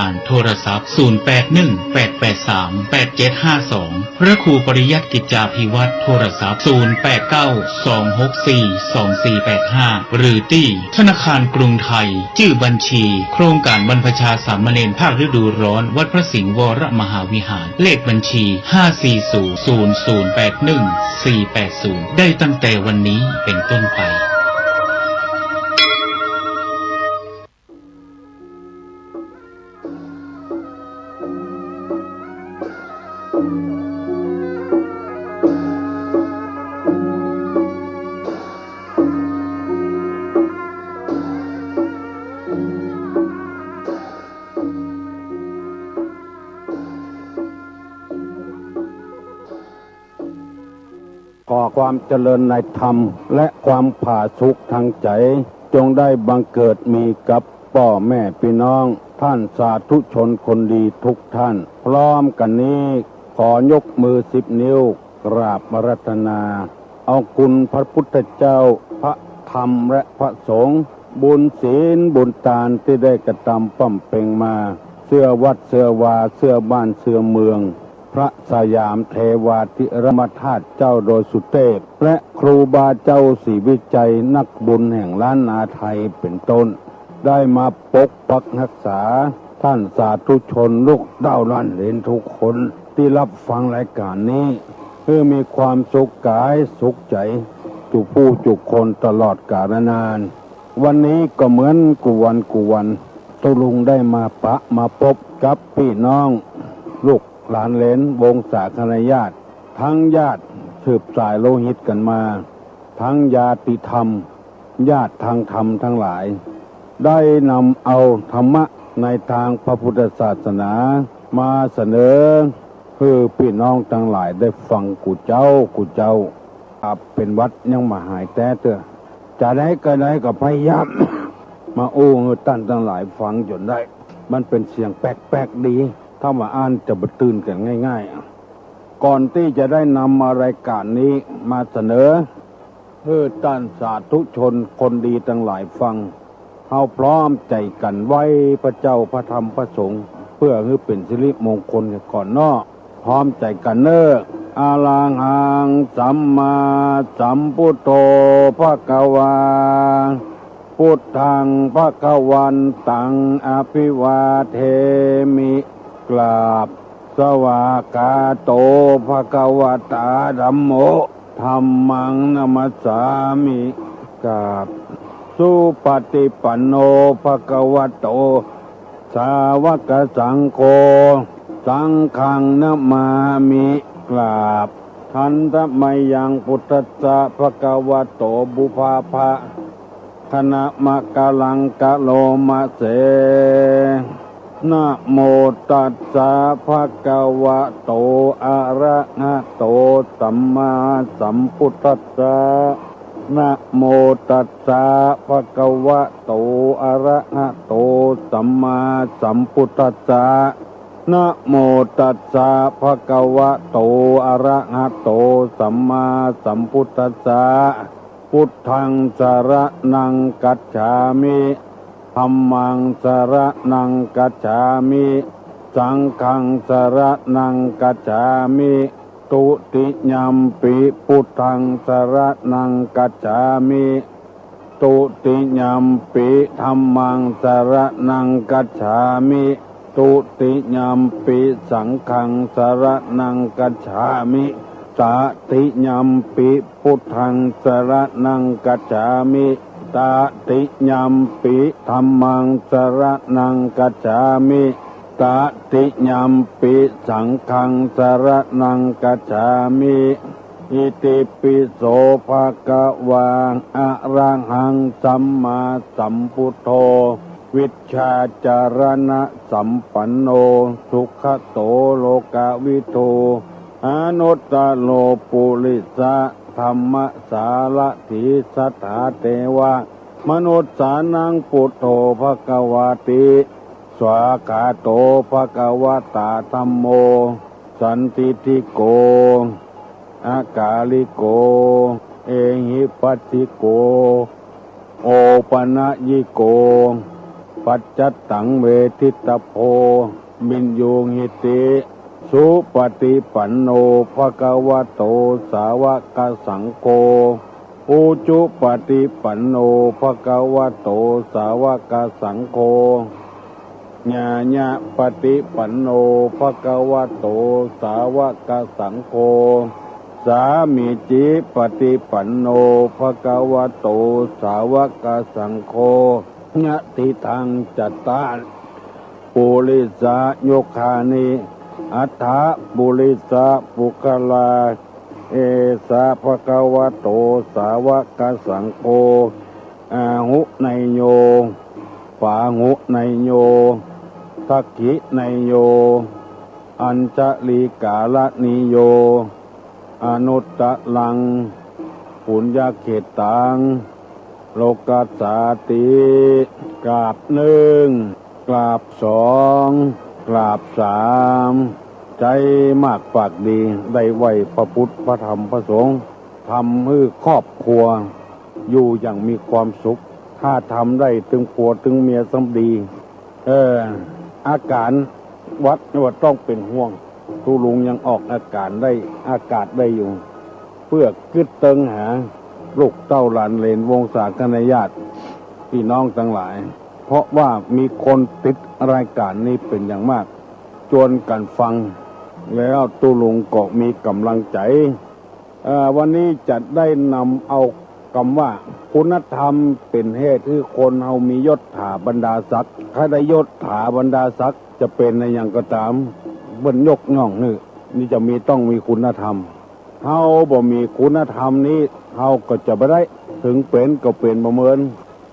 การโทรศัพท์0818838752พระครูปริยัติกิจจาภิวัตรโทรศัพท์0892642485หรือที่ธนาคารกรุงไทยชื่อบัญชีโครงการบรรพชาสามเณรภาคฤดูร้อนวัดพระสิงห์วรมหาวิหารเลขบัญชี5400081 480ได้ตั้งแต่วันนี้เป็นต้นไปขอความเจริญในธรรมและความผาสุกทางใจจงได้บังเกิดมีกับพ่อแม่พี่น้องท่านสาธุชนคนดีทุกท่านพร้อมกันนี้ขอยกมือ10 นิ้วกราบอาราธนาเอาคุณพระพุทธเจ้าพระธรรมและพระสงฆ์บุญศีลบุญทานที่ได้กระทำปั้มเป่งมาเสื้อวัดเสื้อวาเสื้อบ้านเสื้อเมืองพระสยามเทวาธิรมธาตุเจ้าโดยสุเทพและครูบาเจ้าศรีวิจัยนักบุญแห่งล้านนาไทยเป็นต้นได้มาปกปักรักษาท่านสาธุชนลูกเต้าล้านเหลนทุกคนที่รับฟังรายการนี้เพื่อมีความสุขกายสุขใจทุกผู้ทุกคนตลอดกาลนานวันนี้ก็เหมือนกุวันตุลุงได้มาพบกับพี่น้องลูกหลานเหลนวงศาคณญาติทั้งญาติสืบสายโลหิตกันมาทั้งญาติธรรมญาติทางธรรมทั้งหลายได้นำเอาธรรมะในทางพระพุทธศาสนามาเสนอเพื่อพี่น้องทั้งหลายได้ฟังกูเจ้าเป็นวัดยังมาหายแต่เถอะจะได้ก็ได้ก็พยายาม มาโอ้ท่านทั้งหลายฟังจนได้มันเป็นเสียงแปลกๆดีถ้ามาอ่านจะบัตื่นกันง่ายๆก่อนที่จะได้นำมารายการนี้มาเสนอเพื่อท่านสาธุชนคนดีทั้งหลายฟังเฮาพร้อมใจกันไว้พระเจ้าพระธรรมพระสงฆ์เพื่อให้เป็นสิริมงคลก่อนนอกพร้อมใจกันเนออาลังหังสัมมาสัมพุทโธภควาพุทธังภควันตังอภิวาเทมิกราบสวากาโตภควตาธัมโมธัมมังนัมสสามิกราบสุปฏิปันโนภควโตสาวกสังโฆสังฆังนะมามิกราบทันตมยังพุทธัสสะภควโตบุพาภะคณะมะกะลังกะโลมะเสนะโมตัสสะภะคะวะโตอะระหะโตสัมมาสัมพุทธัสสะนะโมตัสสะภะคะวะโตอะระหะโตสัมมาสัมพุทธัสสะนะโมตัสสะภะคะวะโตอะระหะโตสัมมาสัมพุทธัสสะพุทธังสรณังกัจฉามิธัมมังสรณังกัจฉามิสังฆังสรณังกัจฉามิตุติยัมปิพุทธังสรณังกัจฉามิตุติยัมปิธัมมังสรณังกัจฉามิตุติยัมปิสังฆังสรณังกัจฉามิตติยัมปิพุทธังสรณังกัจฉามิตติยัมปิธัมมังสรณังกัจฉามิตติยัมปิสังฆังสรณังกัจฉามิอิติปิโสภะคะวะอะระหังสัมมาสัมพุทโธวิชชาจารณะสัมปันโนสุขโตโลกวิทูอนุตตโลปุริสะธรรมสารถิสัทธาเทวะมนุษย์สานังปุถโธภควติสวากาโตภควตาธัมโมสันติทิโกอากาลิโกเอหิปัสสิโกโอปนะยิโก ปัจจัตตังเวทิตโพมินโยหิติสุปฏิปันโนภะคะวะโตสาวกสังโฆอุจุปฏิปันโนภะคะวะโตสาวกสังโฆญาญะปฏิปันโนภะคะวะโตสาวกสังโฆสามีจิปฏิปันโนภะคะวะโตสาวกสังโฆญะติทังจัตตาปุริสาโยคานิอัฏฐปุริสาปุคลาเอสาภะคะวะโตสาวกสังโฆอาหุไนโยปาหุไนโยทักขิไนโยอัญชลีกาลนิโยอนุตตะลังปุญญาเขตตังโลกัสสาติกราบหนึ่งกราบสองกราบสามใจมากปากดีได้ไหวพระพุทธพระธรรมพระสงฆ์ทำให้ครอบครัวอยู่อย่างมีความสุขถ้าทำได้ถึงผัวถึงเมียสมดีอาการวัดว่าต้องเป็นห่วงทุลุงยังออกอากาศได้อยู่เพื่อกึดเติงหาลูกเต้าหลานเลนวงศาคณาญาติพี่น้องทั้งหลายเพราะว่ามีคนติดรายการนี้เป็นอย่างมากจวนกันฟังแล้วตุลุงก็มีกำลังใจวันนี้จะได้นำเอาคำว่าคุณธรรมเป็นเหตุที่คนเฮามียศถาบรรดาศักดิ์ถ้าได้ยศถาบรรดาศักดิ์จะเป็นในอย่างก็ตามเบิ้นยกย่องนี่จะมีต้องมีคุณธรรมเฮาบ่มีคุณธรรมนี้เฮาก็จะไม่ได้ถึงเป็นก็เป็นบ่เหมือน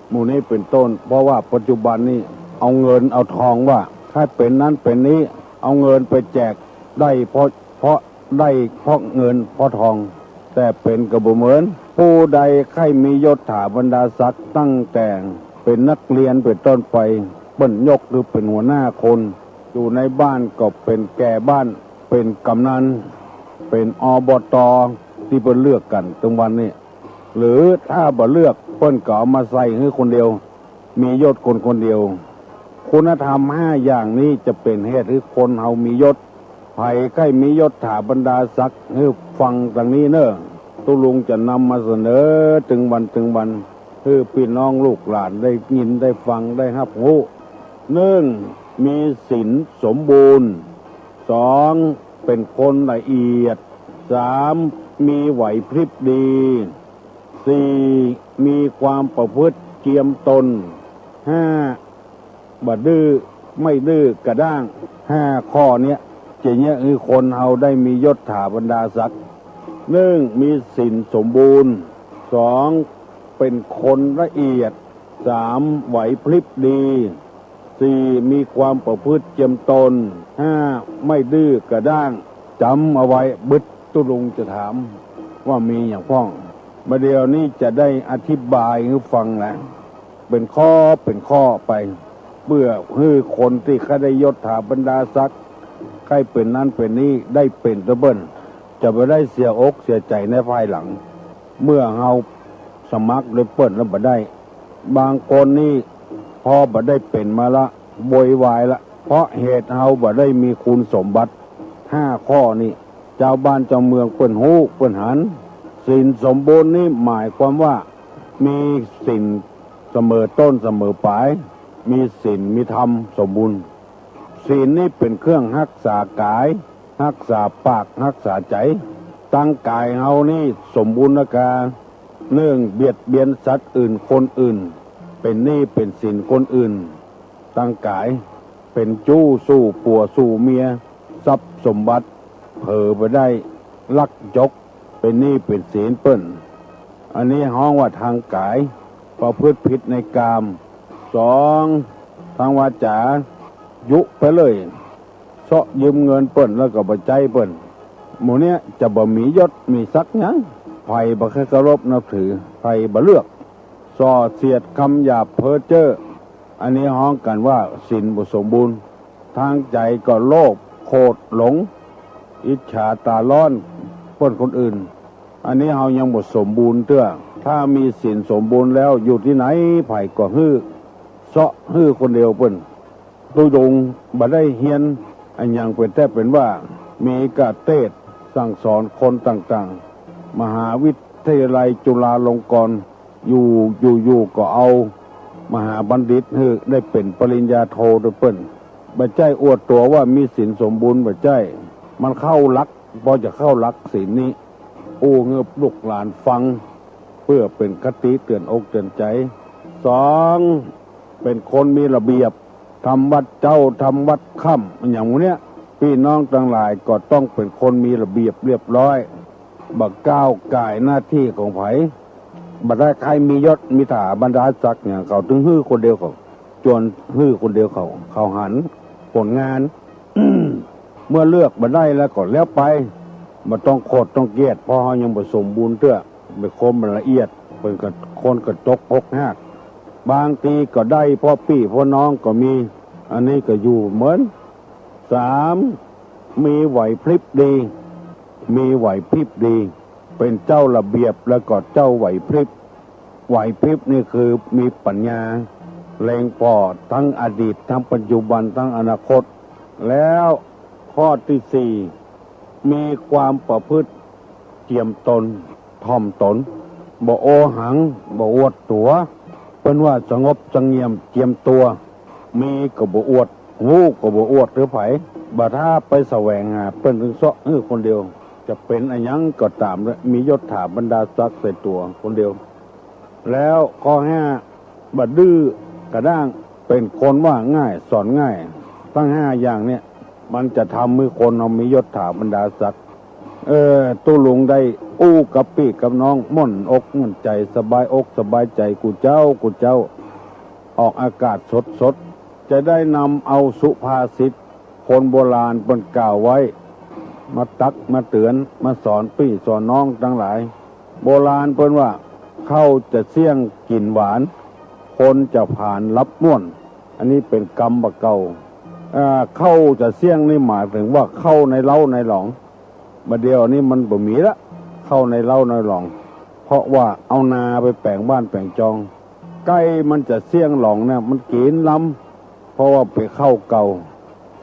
หมู่นี้เป็นต้นเพราะว่าปัจจุบันนี้เอาเงินเอาทองว่าถ้าเป็นนั้นเป็นนี้เอาเงินไปแจกได้เพราะได้เพราะเงินเพราะทองแต่เป็นก็บ่เหมือนผู้ใดใครมียศถาบรรดาศักดิ์ตั้งแต่เป็นนักเรียนเป็นต้นไปเปิ้นยกหรือเป็นหัวหน้าคนอยู่ในบ้านก็เป็นแก่บ้านเป็นกำนันเป็นอบต.ที่เปิ้นเลือกกันตรงวันนี้หรือถ้าบ่เลือกเปิ้นก็เอามาใส่ให้คนเดียวมียศคนเดียวคุณธรรม5อย่างนี้จะเป็นเหตุให้คนเฮามียศไผใครมียศถาบรรดาศักดิ์ให้ฟังดังนี้เน้อตุลุงจะนำมาเสนอถึงวันให้พี่น้องลูกหลานได้ยินได้ฟังได้รับรู้1มีศีลสมบูรณ์2เป็นคนละเอียด3มีไหวพริบดี4มีความประพฤติเจียมตน5บ่ดื้อไม่ดื้อกระด้าง5ข้อเนี้ยจะเนี่ยคือคนเฮาได้มียศถาบรรดาศักดิ์1มีศีลสมบูรณ์2เป็นคนละเอียด3ไหวพริบดี4มีความประพฤติเจียมตน5ไม่ดื้อกระด้างจำเอาไว้บึดตุลุงจะถามว่ามีอย่างพ้องมาเดี๋ยวนี้จะได้อธิบายให้ฟังแหละเป็นข้อไปเพื่อให้คนที่เขาได้ยศถาบรรดาศักดิ์ใครเป็นนั้นเป็นนี้ได้เป็นตะเบิ้นจะไม่ได้เสียอกเสียใจในภายหลังเมื่อเฮาสมัครเลยเปิ้นแล้วบ่ได้บางคนนี่พอบ่ได้เป็นมาละโวยวายละเพราะเหตุเฮาบ่ได้มีคุณสมบัติ5ข้อนี้เจ้าบ้านเจ้าเมืองเปิ้นฮู้เปิ้นหันศีลสมบูรณ์นี่หมายความว่ามีศีลเสมอต้นเสมอปลายมีศีลมีธรรมสมบูรณ์ศีลนี่เป็นเครื่องรักษากายรักษาปากรักษาใจตั้งกายเฮานี่สมบูรณ์กาเนื่องเบียดเบียนสัตว์อื่นคนอื่นเป็นหนี้เป็นสินคนอื่นตั้งกายเป็นจู้สู้ผัวสู้เมียทรัพย์สมบัติเผลอไปได้ลักยกเป็นหนี้เป็นสินเปิ้นอันนี้ฮ้องว่าทางกายประพฤติผิดในกาม2ทางวาจายุไปเลยเสาะยืมเงินเปิ้นแล้วก็บ่ใจเปิ้นหมู่เนี้ยจะบ่มียศมีศักดิ์หยังไผบ่เคยเคารพนับถือไผบ่เลือกส่อเสียดคำหยาบเพ้อเจ้ออันนี้ฮ้องกันว่าศีลบ่สมบูรณ์ทางใจก็โลภโกรธหลงอิจฉาตาร้อนเปิ้นคนอื่นอันนี้เฮายังบ่สมบูรณ์เตื้อถ้ามีศีลสมบูรณ์แล้วอยู่ที่ไหนไผก็ฮื้อ เซาะฮื้อคนเดียวเปิ้นตุยงบ่ได้เฮียนอันหยังเป็นแต่เป็นว่ามีกะเทศสั่งสอนคนต่างๆมหาวิทยาลัยจุฬาลงกรณ์อยู่ก็เอามหาบัณฑิตฮื้อได้เป็นปริญญาโทด้วยเปิ้นบ่ใจอวดตัวว่ามีศีลสมบูรณ์บ่ใจมันเข้าลักพอจะเข้าลักศีลนี้โอ้เงือบลูกหลานฟังเพื่อเป็นคติเตือนอกเตือนใจสองเป็นคนมีระเบียบทำวัดเจ้าทำวัดค่ำอย่างเนี้ยพี่น้องทั้งหลายก็ต้องเป็นคนมีระเบียบเรียบร้อยบักก้าวก่ายหน้าที่ของไผบัดได้ใครมียศมีถาบรรดาศักดิ์เนี่ยเขาถึงฮื้อคนเดียวเขาจวนฮื้อคนเดียวเขาหันผลงาน เมื่อเลือกบัดได้แล้วก็แล้วไปบ่ต้องโคตรต้องเกียรติเพราะเขายังบ่สมบูรณ์เตื้อเป็นคนมันละเอียดเป็นกับคนกระจกพกหักบางทีก็ได้พ่อพี่พ่อน้องก็มีอันนี้ก็อยู่เหมือนสามมีไหวพริบดีมีไหวพริบดีเป็นเจ้าระเบียบแล้วก็เจ้าไหวพริบนี่คือมีปัญญาแรงพอทั้งอดีตทั้งปัจจุบันทั้งอนาคตแล้วข้อที่สี่มีความประพฤติเจียมตนถ่อมตนบ่โอหังบ่อวดตัวเป็นว่าสงบสงเงียมเจียมตัวมีก็บ่อวดวู้ก็บ่อวดหรือไผบ่ถ้าไปแสวงหาเปิ้นถึงเซาะคนเดียวจะเป็นอันยังก็ตามมียศถาบรรดาศักดิ์ใส่ตัวคนเดียวแล้วข้อห้าบ่ดื้อกระด้างเป็นคนว่าง่ายสอนง่ายทั้งห้าอย่างเนี่ยมันจะทำมือคนเอามียศถาบรรดาศักดิ์ตู้ลุงได้อู้กับพี่กับน้องม่อนอกม่อนใจสบายอกสบายใจกูเจ้าออกอากาศสดจะได้นำเอาสุภาษิตคนโบราณเปิ้นกล่าวไว้มาตักมาเตือนมาสอนพี่สอนน้องทั้งหลายโบราณเปิ้นว่าเข้าจะเสี่ยงกลิ่นหวานคนจะผ่านรับม่วนอันนี้เป็นกรรมบะเก่าเข้าจะเสี่ยงนี่หมายถึงว่าเข้าในเล้าในหลองบัดเดียวนี้มันบ่มีละเข้าในเล้าในหลองเพราะว่าเอานาไปแปลงบ้านแปลงจองใกล้มันจะเสี่ยงหลองเนี่ยมันกินล้ำเพราะว่าไปเข้าเก่า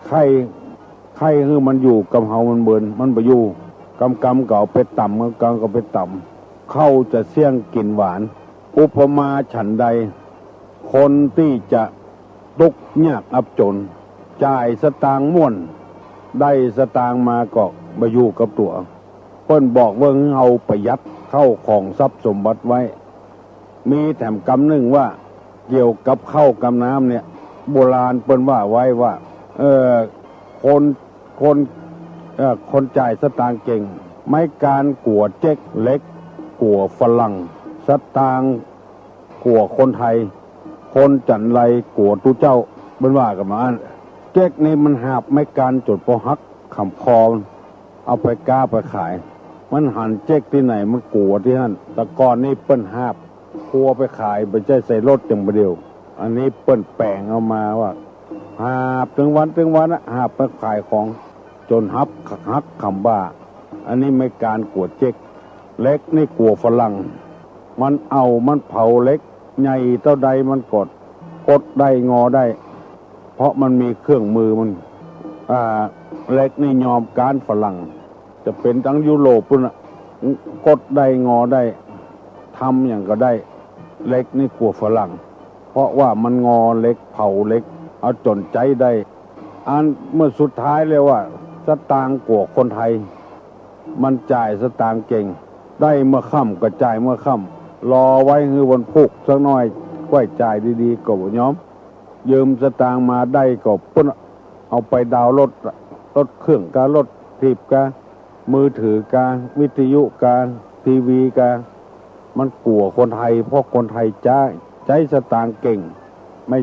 ไข่คือมันอยู่กับเฮามันเบิ่นมันบ่อยู่กำก็เอาไปต่ำกำก็ไปต่ำเข้าจะเสี่ยงกลิ่นหวานอุปมาฉันใดคนที่จะทุกข์ยากอับจนจ่ายสตางค์ม่วนได้สตางค์มาก็บ่อยู่กับตัวเพิ่นบอกว่าเอาประหยัดเข้าของทรัพย์สมบัติไว้มีแถมกำหนึ่งว่าเกี่ยวกับข้าวกับน้ำเนี่ยโบราณเปิ้นว่าไว้ว่าคนจ่ายสตางค์เก่งไม่การกัวเจ๊กเล็กกัวฝรั่งสตางค์กัวคนไทยคนจันไรกัวตุเจ้าเปิ้นว่ากันมาเจ๊กนี่มันหาบไม่การจดพอฮักขำคอเอาไปก้าไปขายมันหันเจ๊กที่ไหนมันกัวที่นั่นแต่ก่อนนี่เปิ้นหาบครัวไปขายไปใช้ใส่รถจังบ่เดียวอันนี้เปิ้นแปลงเอามาว่าหาบถึงวันหาบไปขายของจนฮักคำบ้าอันนี้ไม่การกัวเจ๊กเล็กนี่กัวฝรั่งมันเผาเล็กใหญ่เท่าใดมันกดได้งอได้เพราะมันมีเครื่องมือมันเล็กนี่ยอมการฝรั่งจะเป็นทั้งยุโรปปุ่นกดได้งอได้ทำอย่างก็ได้เล็กนี่กลัวฝรั่งเพราะว่ามันงอเล็กเผาเล็กเอาจนใจได้อันเมื่อสุดท้ายเลยว่าสตางค์กลัวคนไทยมันจ่ายสตางค์เก่งได้เมื่อค่ำก็จ่ายเมื่อค่ำรอไว้คือวันพุกสักหน่อยก้อยจ่ายดีๆก็บ่ยอมยืมสตางค์มาได้ก็ปุ่นเอาไปดาวรถเครื่องการรถถีบกามือถือกาวิทยุกาทีวีกามันกลัวคนไทยเพราะคนไทยใช้สตางค์เก่งไม่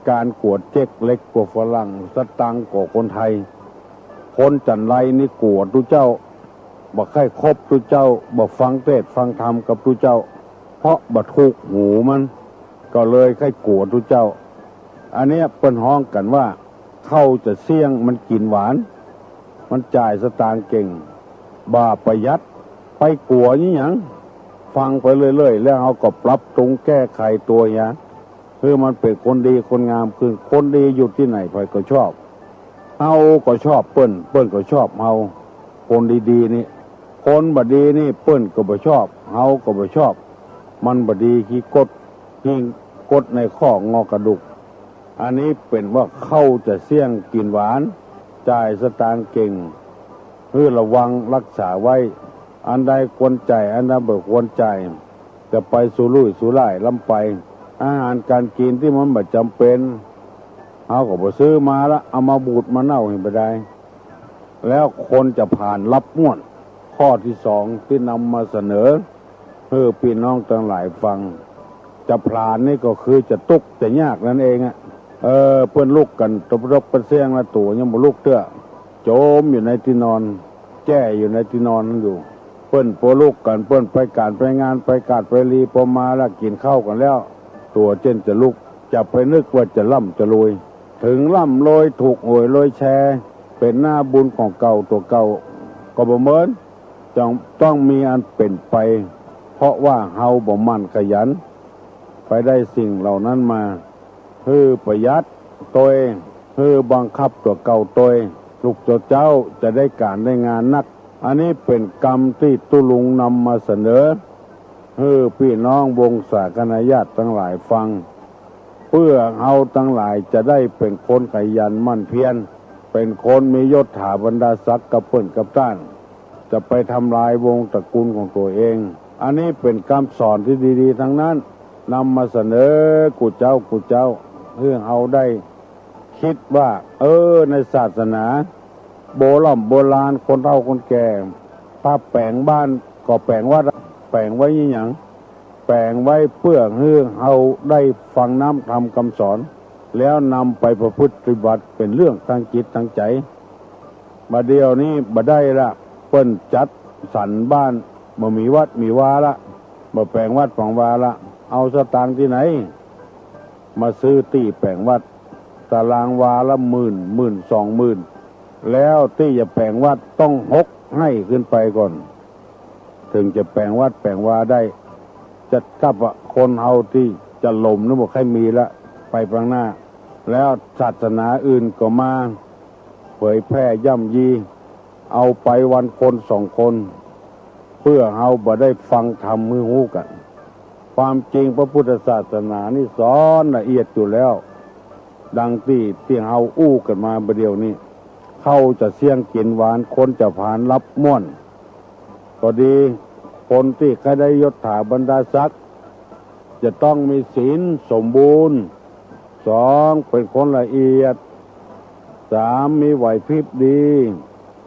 การกวดเจ๊กเล็กกว่าฝรั่งสตางค์กว่าคนไทยคนจันไรนี่กวดทุเจ้าบ่ใครคบทุเจ้าบ่ฟังเทศฟังธรรมกับทุเจ้าเพราะบ่ถูกหูมันก็เลยใครกวดทุเจ้าอันนี้เปิ้นฮ้องกันว่าเข้าจะเสี่ยงมันกินหวานมันจ่ายสตางค์เก่งบ่าประหยัดไปกลัวนี่หยังฟังไปเรื่อยๆแล้วเขาก็ปรับปรุงแก้ไขตัวอย่าง คือมันเป็นคนดีคนงามคือคนดีอยู่ที่ไหนใครก็ชอบเฮาก็ชอบเปิ้นก็ชอบเฮาคนดีๆนี่คนบดีนี่เปิ้นก็บ่ชอบเฮาก็บ่ชอบมันบดีขี้กดในข้องอกระดูกอันนี้เป็นว่าเข้าจะเสี่ยงกินหวานจ่ายสตางค์เก่งเพื่อระวังรักษาไว้อันใดควรจ่ายอันใดบ่ควรจ่ายจะไปสู่ลุ่ยสู่ไล่ลำไปอาหารการกินที่มันบ่จำเป็นเอาก็บ่ซื้อมาละเอามาบูดมาเน่าให้บ่ได้แล้วคนจะผ่านรับม่วนข้อที่สองที่นำมาเสนอเพื่อพี่น้องทั้งหลายฟังจะผ่านนี่ก็คือจะตุกจะยากนั่นเองเพื่อนลูกกันตบรบเป็นเสียงละตัวยังบ่ลูกเตื้อโจมอยู่ในที่นอนแจ้อยู่ในที่นอนนั่นอยู่เปิ้นโปลูกกันเปิ้นไปการไปงานไปกาดไปรีพอมาแล้วกินข้าวกันแล้วตัวเจนจะลุกจะไปนึกว่าจะร่ำจะรวยถึงร่ำรวยถูกหวยรวยแชร์เป็นหน้าบุญของเก่าตัวเก่าก็บ่เหมือนต้องมีอันเป็นไปเพราะว่าเฮาบ่มั่นขยันไปได้สิ่งเหล่านั้นมาประหยัดตัวเองบังคับตัวเก่าตัวลูกเจ้าจะได้การได้งานนักอันนี้เป็นกรรมที่ตุลุงนำมาเสนอพี่น้องวงศาคณาญาติทั้งหลายฟังเพื่อเฮาทั้งหลายจะได้เป็นคนขยันมั่นเพียรเป็นคนมียศถาบรรดาศักดิ์กับเปิ้นกับต้านจะไปทำลายวงตระกูลของตัวเองอันนี้เป็นคำสอนที่ดีๆทั้งนั้นนำมาเสนอกูเจ้าเพื่อเอาได้คิดว่าในศาสนาโบราณคนเฒ่าคนแก่ถ้าแปลงบ้านก็แปลงวัดแปลงไว้ยี่หยังแปลงไว้เพื่อให้เอาได้ฟังน้ำทำคำสอนแล้วนำไปประพฤติปฏิบัติเป็นเรื่องทางจิตทางใจบัดเดียวนี้บ่ได้ละเปิ้นจัดสรรบ้านบ่มีวัดมีวาละบ่แปลงวัดของวาละเอาสตางค์ที่ไหนมาซื้อที่แปลงวัดตารางวาละ10,000 20,000แล้วที่จะแปลงวัดต้อง6ให้ขึ้นไปก่อนถึงจะแปลงวัดแปลงวาได้จัดกับคนเฮาที่จะหล่มนึกว่าใครมีละไปข้างหน้าแล้วศาสนาอื่นก็มาเผยแพร่ย่ำยีเอาไปวันคน2 คนเพื่อเฮาบ่ได้ฟังธรรมมือหูกันความจริงพระพุทธศาสนานี่สอนละเอียดอยู่แล้วดังที่เฮาอู้กันมาประเดี๋ยวนี้เข้าจะเสี่ยงกินหวานคนจะผ่านรับม่วนก็ดีคนที่ใครได้ยศถาบรรดาศักดิ์จะต้องมีศีลสมบูรณ์2เป็นคนละเอียด3มีไหวพริบดี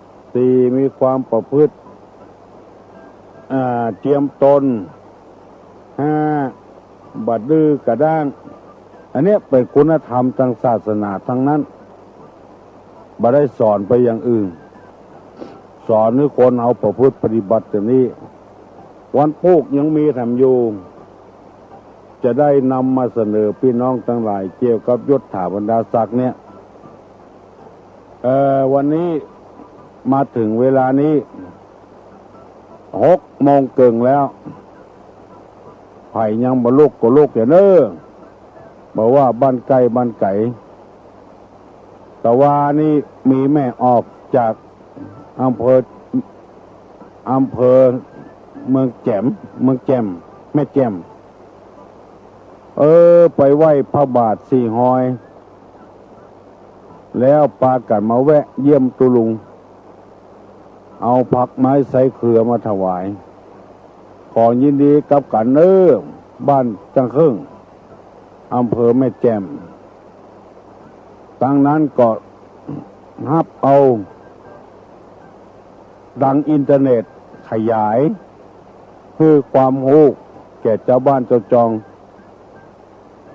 4มีความประพฤติเจียมตน5บัดดื้อกระด้างอันนี้เป็นคุณธรรมทางศาสนาทั้งนั้นบ่ได้สอนไปอย่างอื่นสอนให้คนเอาประพฤติปฏิบัติอย่างนี้วันพุกยังมีทำอยู่จะได้นำมาเสนอพี่น้องทั้งหลายเกี่ยวกับยศถาบรรดาศักดิ์เนี่ยวันนี้มาถึงเวลานี้6 โมงเกิงแล้วไผ่ยังบ่ลุกก็ลุกอย่าเน้อบอกว่าบ้านไกลแต่ว่านี่มีแม่ออกจากอำเภอเมืองแจ่มแม่แจ่มไปไหว้พระบาทสี่หอยแล้วปากันมาแวะเยี่ยมตุลุงเอาผักไม้ใส่เครือมาถวายขอยินดีกับกันบ้านจังครึ่งอำเภอแม่แจ่มตั้งนั้นก็ฮับเอาดังอินเทอร์เน็ตขยายเพื่อความรู้แก่เจ้าบ้านเจ้าจอง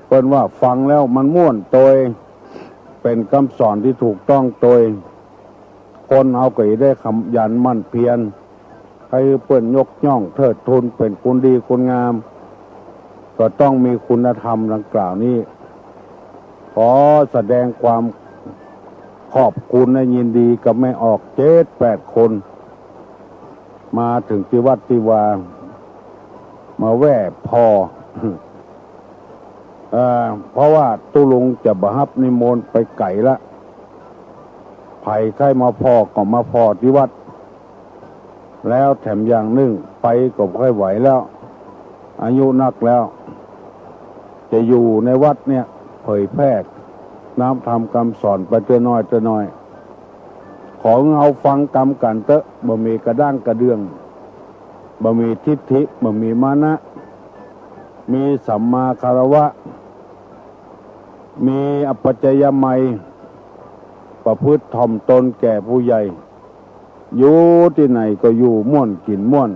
เพิ่นว่าฟังแล้วมันม่วนโดยเป็นคำสอนที่ถูกต้องโดยคนเฮาก็ได้ขยันมั่นเพียรให้เพิ่นยกย่องเทิดทูนเป็นคนดีคนงามก็ต้องมีคุณธรรมดังกล่าวนี้ขอแสดงความขอบคุณและยินดีกับแม่ออก7-8 คนมาถึงที่วัดที่วามาแว่พอ เพราะว่าตุลุงจะบับนิมนต์ไปไก่ละไผ่ใกล้มาพอก็มาพอที่วัดแล้วแถมอย่างหนึ่งไปก็ค่อยไหวแล้วอายุนักแล้วจะอยู่ในวัดเนี่ยเผยแพร่น้ำธรรมคำสอนไปเจอน้อยของเอาฟังกรรมกันเตอะบ่มีกระด้างกระเดืองบ่มีทิฏฐิบ่มีมานะมีสัมมาคารวะมีอัปปัจจยมัยประพฤติถ่อมตนแก่ผู้ใหญ่อยู่ที่ไหนก็อยู่ม่วนกินม่วน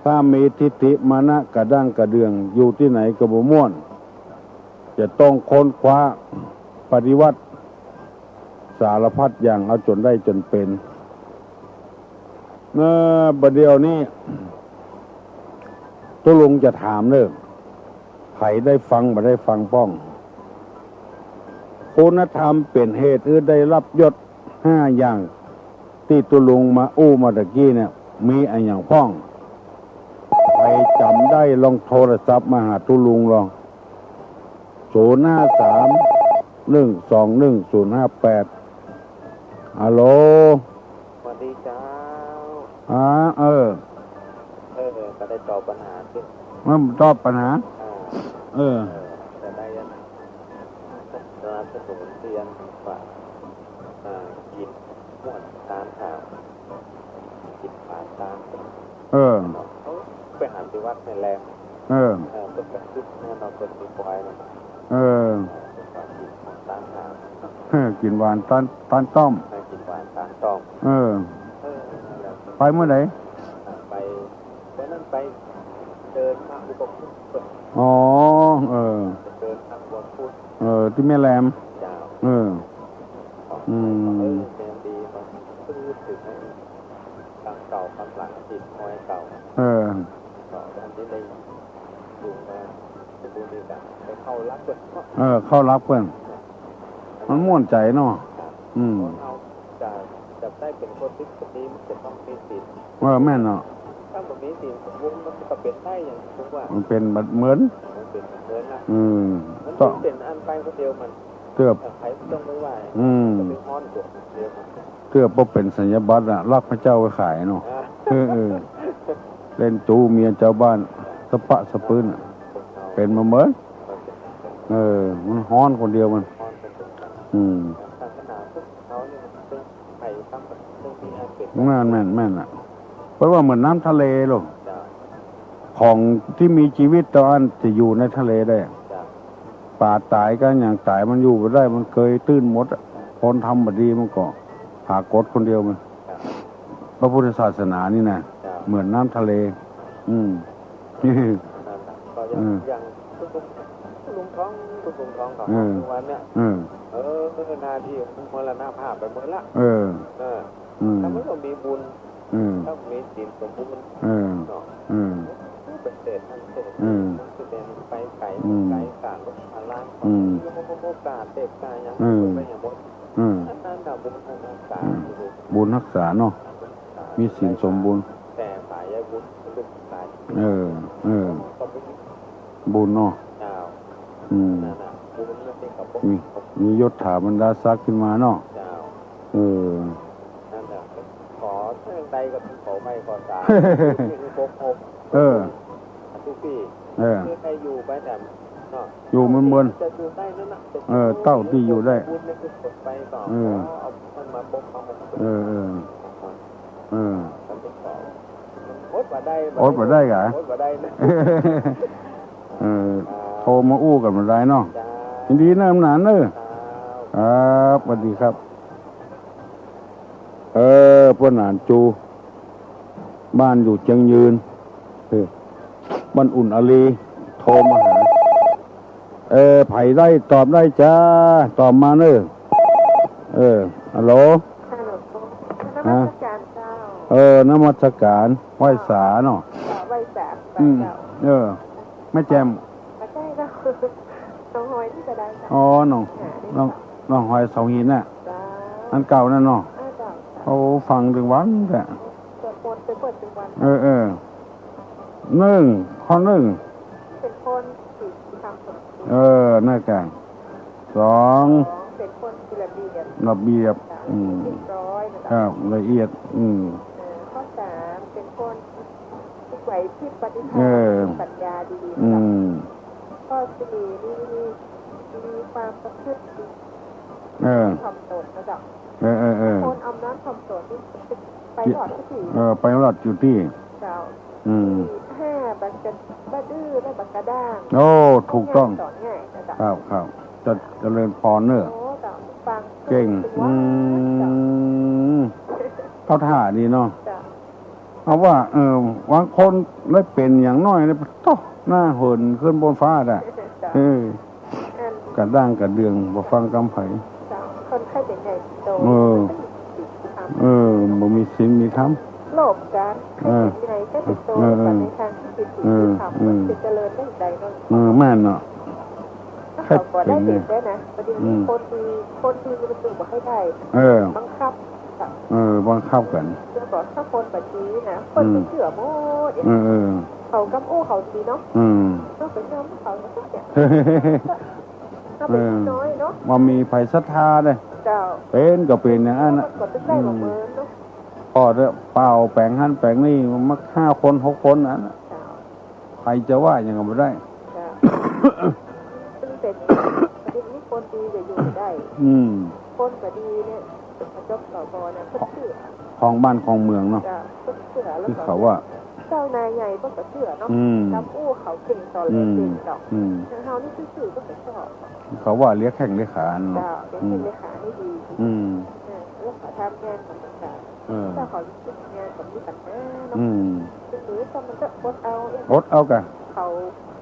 ถ้ามีทิฏฐิมานะกระด้างกระเดืองอยู่ที่ไหนก็บ่ม่วนจะต้องค้นคว้าปฏิวัติสารพัดอย่างเอาจนได้จนเป็นบัดเดียวนี้ตุลุงจะถามเด้อไผได้ฟังบ่ได้ฟังป้องคุณธรรมเป็นเหตุได้รับยศ5อย่างที่ตุลุงมาอู้มาตะกี้เนี่ยมีอันอย่างพ้องใครจำได้ลองโทรศัพท์มาหาตุลุงลอง053-121-058ฮัลโหลสวัสดีเจ้าก็ได้ตอบปัญหาที่มันตอบปัญหาจะได้ยังสนับสนุนเรียนฝากกินม่วนตามข่าวกินผ่านตามเขาไปหันไปวัดในแรงเปิดกระซิบแน่นอนเปิดมีควายนะกินตามข่าวกินหวานตอนต้มกินหวานตามต้มไปเมื่อไหร่ไปนั่นไปเดินทางอุปคุตเดินทางวัดพุทธที่แม่แหลมเจ้าเรียนดีมาพูดถึงคำเก่าคำหลังจิตคอยเก่าต่อการที่ได้ดูมาดูดีกันไปเข้ารับเพื่อนเข้ารับเพื่อนมันม่วนใจเนาะเราจะได้เป็นคนที่คนนี้มันจะต้องมีศีลแม่นเนาะถ้าแบบนี้ศีลสมบูรณ์มันจะเป็นได้อย่างทุกว่ามันเป็นบัดเหมือนมันเป็นเหมือนนะมันเป็นอันไปคนเดียวมันเกือบใครต้องไม่ไหวจะเป็นฮ้อนกว่าเดียวเกือบบ่เป็นสัญญาบัตรรักพระเจ้าไว้ขายเนาะเล่นจูเมียเจ้าบ้านสะปะสะปืนเป็นมาเหมือนมันฮ้อนคนเดียวมันศาสนาพวกเขาเนี่ยมันเป็นไผ่ตั้งต้องมีอันเป็นแม่นอ่ะเพราะว่าเหมือนน้ำทะเลหรอกของที่มีชีวิตตอนจะอยู่ในทะเลได้ป่าตายกันอย่างตายมันอยู่ไม่ได้มันเคยตื้นหมดคนทำบดีมันก็หากดคนเดียวมันพระพุทธศาสนานี่นะเหมือนน้ำทะเลอย่างลุงท้องของวันเนี่ยนาทีของมรณภาพไปหมดละถ้าไม่ต้องมีบุญต้องมีศีลสมบูรณ์เป็นเศษทั้งเศษมันจะเป็นไปไก่กาดพลังโอกาสเด็กกายยังไม่อย่างหมดนั่นดาวบุญรักษาบุญรักษาเนาะมีศีลสมบูรณ์แต่สายบุญเป็นสายบุญเนาะมียศถาบรรดาศักดิ์ขึ้นมาเนาะนั่นแหละขอเรื่องใดก็ขอไม่ขอสาทุกปีคือใครอยู่ไปแต่อยู่เหมือนจะอยู่ได้นั่นน่ะเต้าที่อยู่ได้บุญนี่คือกดไปต่อเอามันมาปกเอาอดมาได้อดมาได้กะอดมาได้นะโทรมาอู้กันมาได้เนาะยินดีนะหนานเนอะครับสวัสดีครับพ่อหนานจูบ้านอยู่เชียงยืนบ้านอุ่นอาลีโทรมาหาไผ่ได้ตอบได้จ้าตอบมาเนอะฮัลโหลนมัสการเจ้านมัสการไหว้สาเนาะไหว้สาแม่แจมไม่ใช่ก็น้องหอยที่จะได้น้องหอยเสาหินน่ะอันเก่านั่นเนาะเขาฟังถึงวันแต่เปิดถึงวัน1 ข้อ 1เป็นคนที่ทำสม น่ากันสอง เป็นคนที่ระเบียบ ระเบียบ เรียบร้อยนะ ค จ๊ะ รับละเอียด ข้อสามเป็นคนที่ไหวพริบปฏิภา เออ ณปัญญาดี อื นะจ๊ะ ม ข้อสี่นี่มีความประพฤติดี เออ ถ่อมตนนะจ๊ะ คนอมน้ำถ่อมตนนี่ไปหลอดที่สี่ ไปรอดอยู่ที่ เจ้า อืม ห้าบักกะบ้าดื้อและบักกะด้าง โอ้ ถูกต้อง สอนง่ายนะจ๊ะ ครับจะเจริญพรเนอะ โอ้เจ้าฟัง เก่ง เป็นว่าเจ้า เขาท่าดีเนาะ เจ้า เอาว่าบางคนได้เป็นอย่างน้อยเลยต่อหน้าเหินขึ้นบนฟ้าได้ เจ้า อัน กระด้างกระเดืองบ่ฟังกำไผ เจ้าคนไข้เป็นใหญ่โต บ่มีศีลมีธรรม โลภกันไข้เป็นใหญ่ก็ติดโตกันในทางจิตธรรมมันจะเจริญได้ใดเนาะ แม่นเนาะ เขาก็ได้ดีได้นะประเด็นนี้คนดีมันตื่นบอกให้ได้บังคับ บังคับกัน แล้วก็ถ้าคนแบบนี้นะคนจะเชื่อโมดเขากำโอ้เขาดีเนาะต้องไปเชื่อเขาสักอย่างถ้าเป็นน้อยเนาะ ว่ามีไผศรัทธาเด้ เจ้า เป็นก็เป็นอย่างนั้นน่ะ กดได้บอกเมินเนาะ พอเด้อเปล่าแปลงหันแปลงนี่มันมัก5 คน6 คนนั่นน่ะ เจ้า ใครจะว่าอย่างก็บ่ได้ เจ้าซึ่งเป็นประเด็นนี้คนดีจะอยู่ได้ คนก็ดีเนี่ยพระเจ้าต่อบอนะเพื่อเชื่อ ของบ้านของเมืองเนาะ เพื่อเชื่อแล้ว ที่ ก็ เขาว่า เจ้านายใหญ่ก็เชื่อเนาะจำอู้เขาเก่งต่อเลยเก่งดอกเฮานี่ซื่อๆก็ชอบ เขาว่าเลี้ยแข้งเลี้ยขาเนาะ เจ้าเป็นเลขานี่ดีแล้วขอทำงานกับต่างๆเจ้าขอยึดงานกับมีปัญหาเนาะหรือถ้ามันก็อดเอา อดเอากะ เขา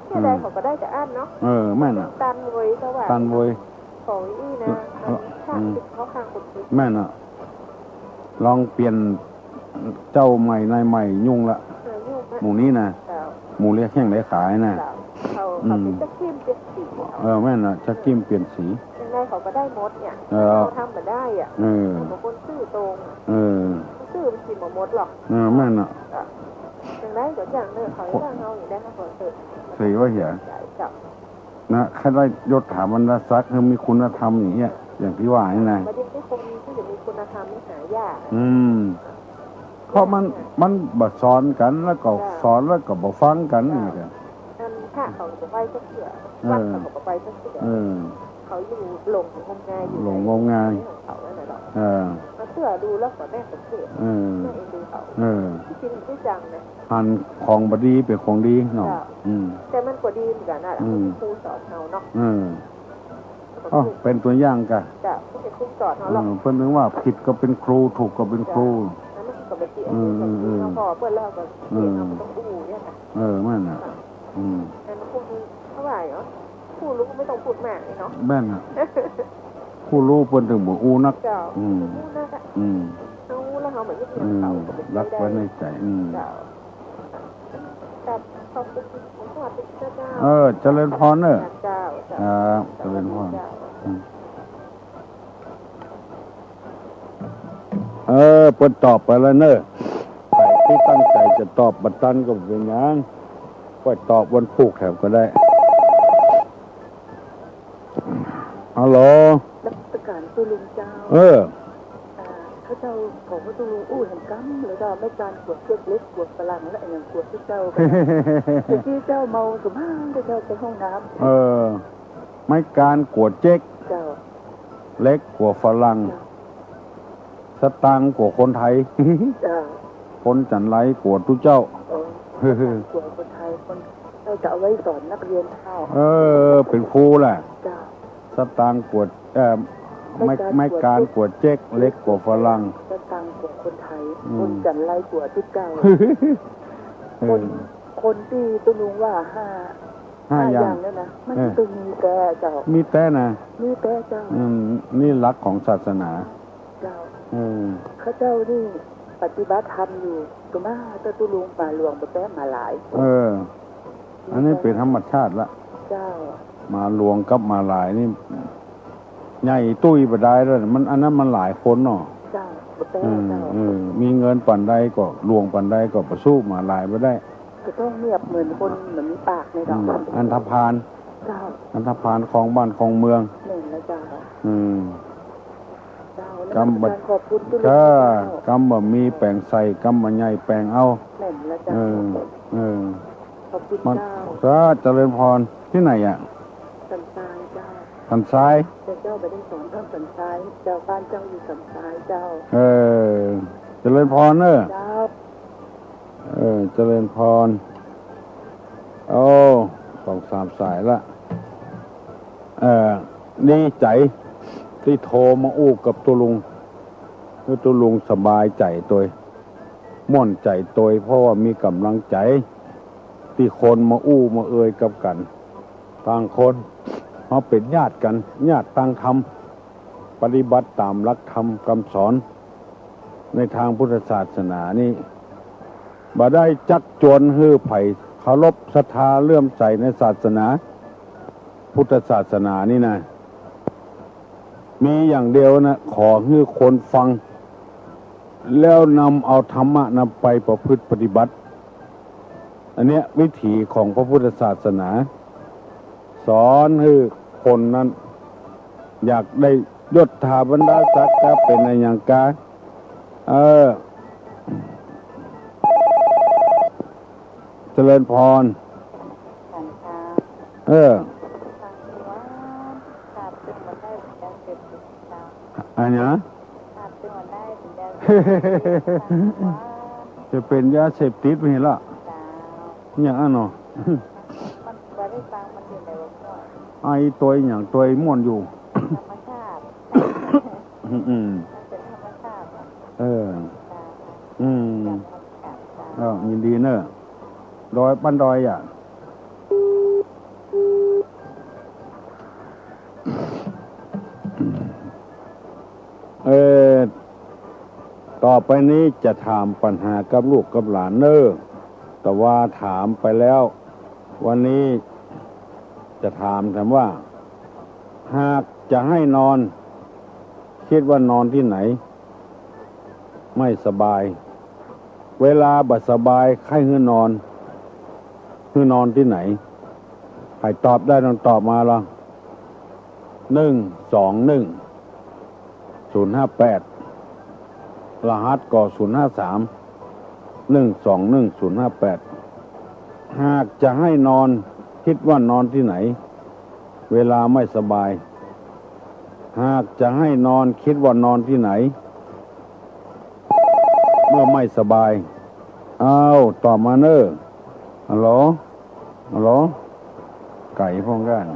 เนี่ยใดเขาก็ได้จะอั้นเนาะ แม่น่ะ ตันเว้ยก็ว่า ตันเว้ย ของนี่นะข้างติดเขาข้างคนติด แม่น่ะ ลองเปลี่ยนเจ้าใหม่นายใหม่ยุ่งละ ยุ่ง หมู่นี้นะ เจ้า หมู่เลี้ยแข้งเลี้ยขาน่ะ เขาเป็นจะเข้มเป็นสี แม่น่ะจะกิ้มเปลี่ยนสี ยังไงเขาก็ได้มดเนี่ยเขาทำมาได้อ่ะบางคนซื่อตรงซื่อมันกินหมดหรอก แม่น่ะ อย่างได้ก็อย่างเนื้อเขาอย่างเขาอย่างได้เขาเปิด สีว่าเหี้ย จับ นะแค่ได้ยศถาบรรดาศักดิ์คือมีคุณธรรมอย่างเงี้ยอย่างที่ว่านี่นะ ประเด็นที่คนที่จะมีคุณธรรมนี่หายาก เพราะมันบ่สอนกันแล้วก็สอนแล้วก็บ่ฟังกันนี่กัน นั่นถ้าเขาจะไปก็เสือวัดเขาก็ไปก็เสือเขาอยู่หลงงมงายอยู่ หลงงมงาย ของเขาแล้วนะ มาเสือดูแล้วก็แม่สังเกตแม่เองดูเขาที่จริงที่จังนะ อันของบดีเป็นของดีเนาะ แต่มันก็ดีเหมือนกันนะครูสอนเราเนาะ อ๋อเป็นตัวอย่างกะ จะผู้เป็นครูสอนเราหรอก เพิ่นนึกว่าผิดก็เป็นครูถูกก็เป็นครู นั่นมันก็เป็นที่อันนี้ของเราพอเพื่อนแล้วก็เรียนเราต้องอู้เนี่ยค่ะ แม่นน่ะนั่นครูเท่าไหร่เนาะครูรู้ไม่ต้องพูดมากเลยเนาะ แม่นน่ะผู้รู้เพิ่นถึงบ่อู้นัก เจ้าอู้นักอ่ะเอาแล้วเขาเหมือนที่เขา รักไว้ในใจเจ้าแต่ขอบคุณของสวัสดีเจ้าเจริญพรเนอะ เจ้า เจริญพรเปิดตอบไปแล้วเนอะใครที่ตั้งใจจะตอบบัตรตันก็เป็นอย่างก็ตอบวันพุธแถมก็ได้ฮัลโหล รัชการตุลุงเจ้าเขาเจ้าของตุลุงอู้เห็นกั๊มแล้วก็ไม่การขวดเช็ดเล็กขวดฝรั่งและอย่างขวดที่เจ้าแต่ที่เจ้าเมาสมห้างเจ้าไปห้องน้ำไม่การกวดเจ๊ก เจ้า เล็กกว่าฝรั่งสตังกว่าคนไทย คนจันไรกว่าทุกเจ้า กวดคนไทยคนเราจะเอาไว้สอนนักเรียนเท่าเป็นครูแหละ เจ้า สตังกวดไม่การกวดเจ๊กเล็กกว่าฝรั่งสตังกว่าคนไทยคนจันไรกว่าทุกเจ้าคนที่ตุลุงว่าห้าอย่างแล้วนะมันจะมีแต่เจ้ามีแต่นะมีแต่เจ้านี่หลักของศาสนาเจ้าข้าเจ้านี่ปฏิบัติธรรมอยู่ก็มาแต่ตุลุงป่าหลวงบ่แต้มาหลายอันนี้เป็นธรรมชาติละเจ้ามาหลวงกับมาหลายนี่ใหญ่ตุ้ยบ่ได้แล้วมันอันนั้นมันหลายคนเนาะเจ้าบ่แต้เจ้ามีเงินปันใดก็หลวงปันใดก็ประสู้มาหลายบ่ได้ก็ต้องเงียบเหมือนคนเหมือนมีปากในดอกอันธพาล เจ้า อันธพาลของบ้านของเมือง หนึ่งแล้วเจ้า อืม เจ้าก ำบัด ขอบคุณตุลุง ก็ เจ้าก ำบะมีแปลงใส่กำบะใหญ่แปลงเอา หนึ่งแล้ว เอ เจ้า อ เออ ขอบคุณ มัน เจ้า ก็เจริญพรที่ไหนอ่ะ สันทรายเจ้า ทันซ้าย เจ้าไปได้สอนท่านสันทรายเจ้าบ้านเจ้าอยู่สันทรายเจ้า เออ เจริญพรเนอะ เจ้า เออ เจริญพร โอ้2-3 สายละ ดีใจที่โทรมาอู้กับตัวลุงคือตัวลุงสบายใจตัวม่วนใจตัวเพราะว่ามีกำลังใจ ที่คนมาอู้มาเอ่ยกับกัน ต่างคนเขาเป็นญาติกัน ญาติต่างธรรม ปฏิบัติตามหลักธรรมคำสอน ในทางพุทธศาสนานี่บ่ได้จักจวนฮื้อไผ่เคารพศรัทธาเลื่อมใสในศาสนา พุทธศาสนานี่นะมีอย่างเดียวนะขอให้คนฟัง แล้วนำเอาธรรมะนำไปประพฤติปฏิบัติ อันเนี้ยวิถีของพระพุทธศาสนา สอนให้คนนั้น อยากได้ยศถาบรรดาศักดิ์ก็เป็นอะไรอย่างกาเจริญพร สันทราย เออ ทางที่ว่าขาดเป็นวันได้ถึงจะเสร็จเจ้า อันเนี้ย ขาดเป็นวันได้ถึงจะเสร็จว่า จะเป็นยาเสพติดไม่เห็นละ เจ้า อย่างนั้นเนาะ มันบ่ได้ฟังมันอยู่ในวงจร ไอตัวอย่างตัวม่วนอยู่ ธรรมชาติ อืม มันเป็นธรรมชาติอะ เออ เจ้า อืม อย่างธรรมชาติเจ้า ยินดีเนอะดอยบ้านดอยอ่ะต่อไปนี้จะถามปัญหากับลูกกับหลานเนอะแต่ว่าถามไปแล้ว วันนี้จะถามว่า หากจะให้นอน คิดว่านอนที่ไหน ไม่สบาย เวลาบัดสบายใครให้นอนที่ไหนใครตอบได้ต้องตอบมาละ121 058รหัสก่อ053 121 058หากจะให้นอนคิดว่านอนที่ไหน เวลาไม่สบาย หากจะให้นอนคิดว่านอนที่ไหน เมื่อไม่สบายตอบมาเนอะฮัลโหลไก่พ้องกัน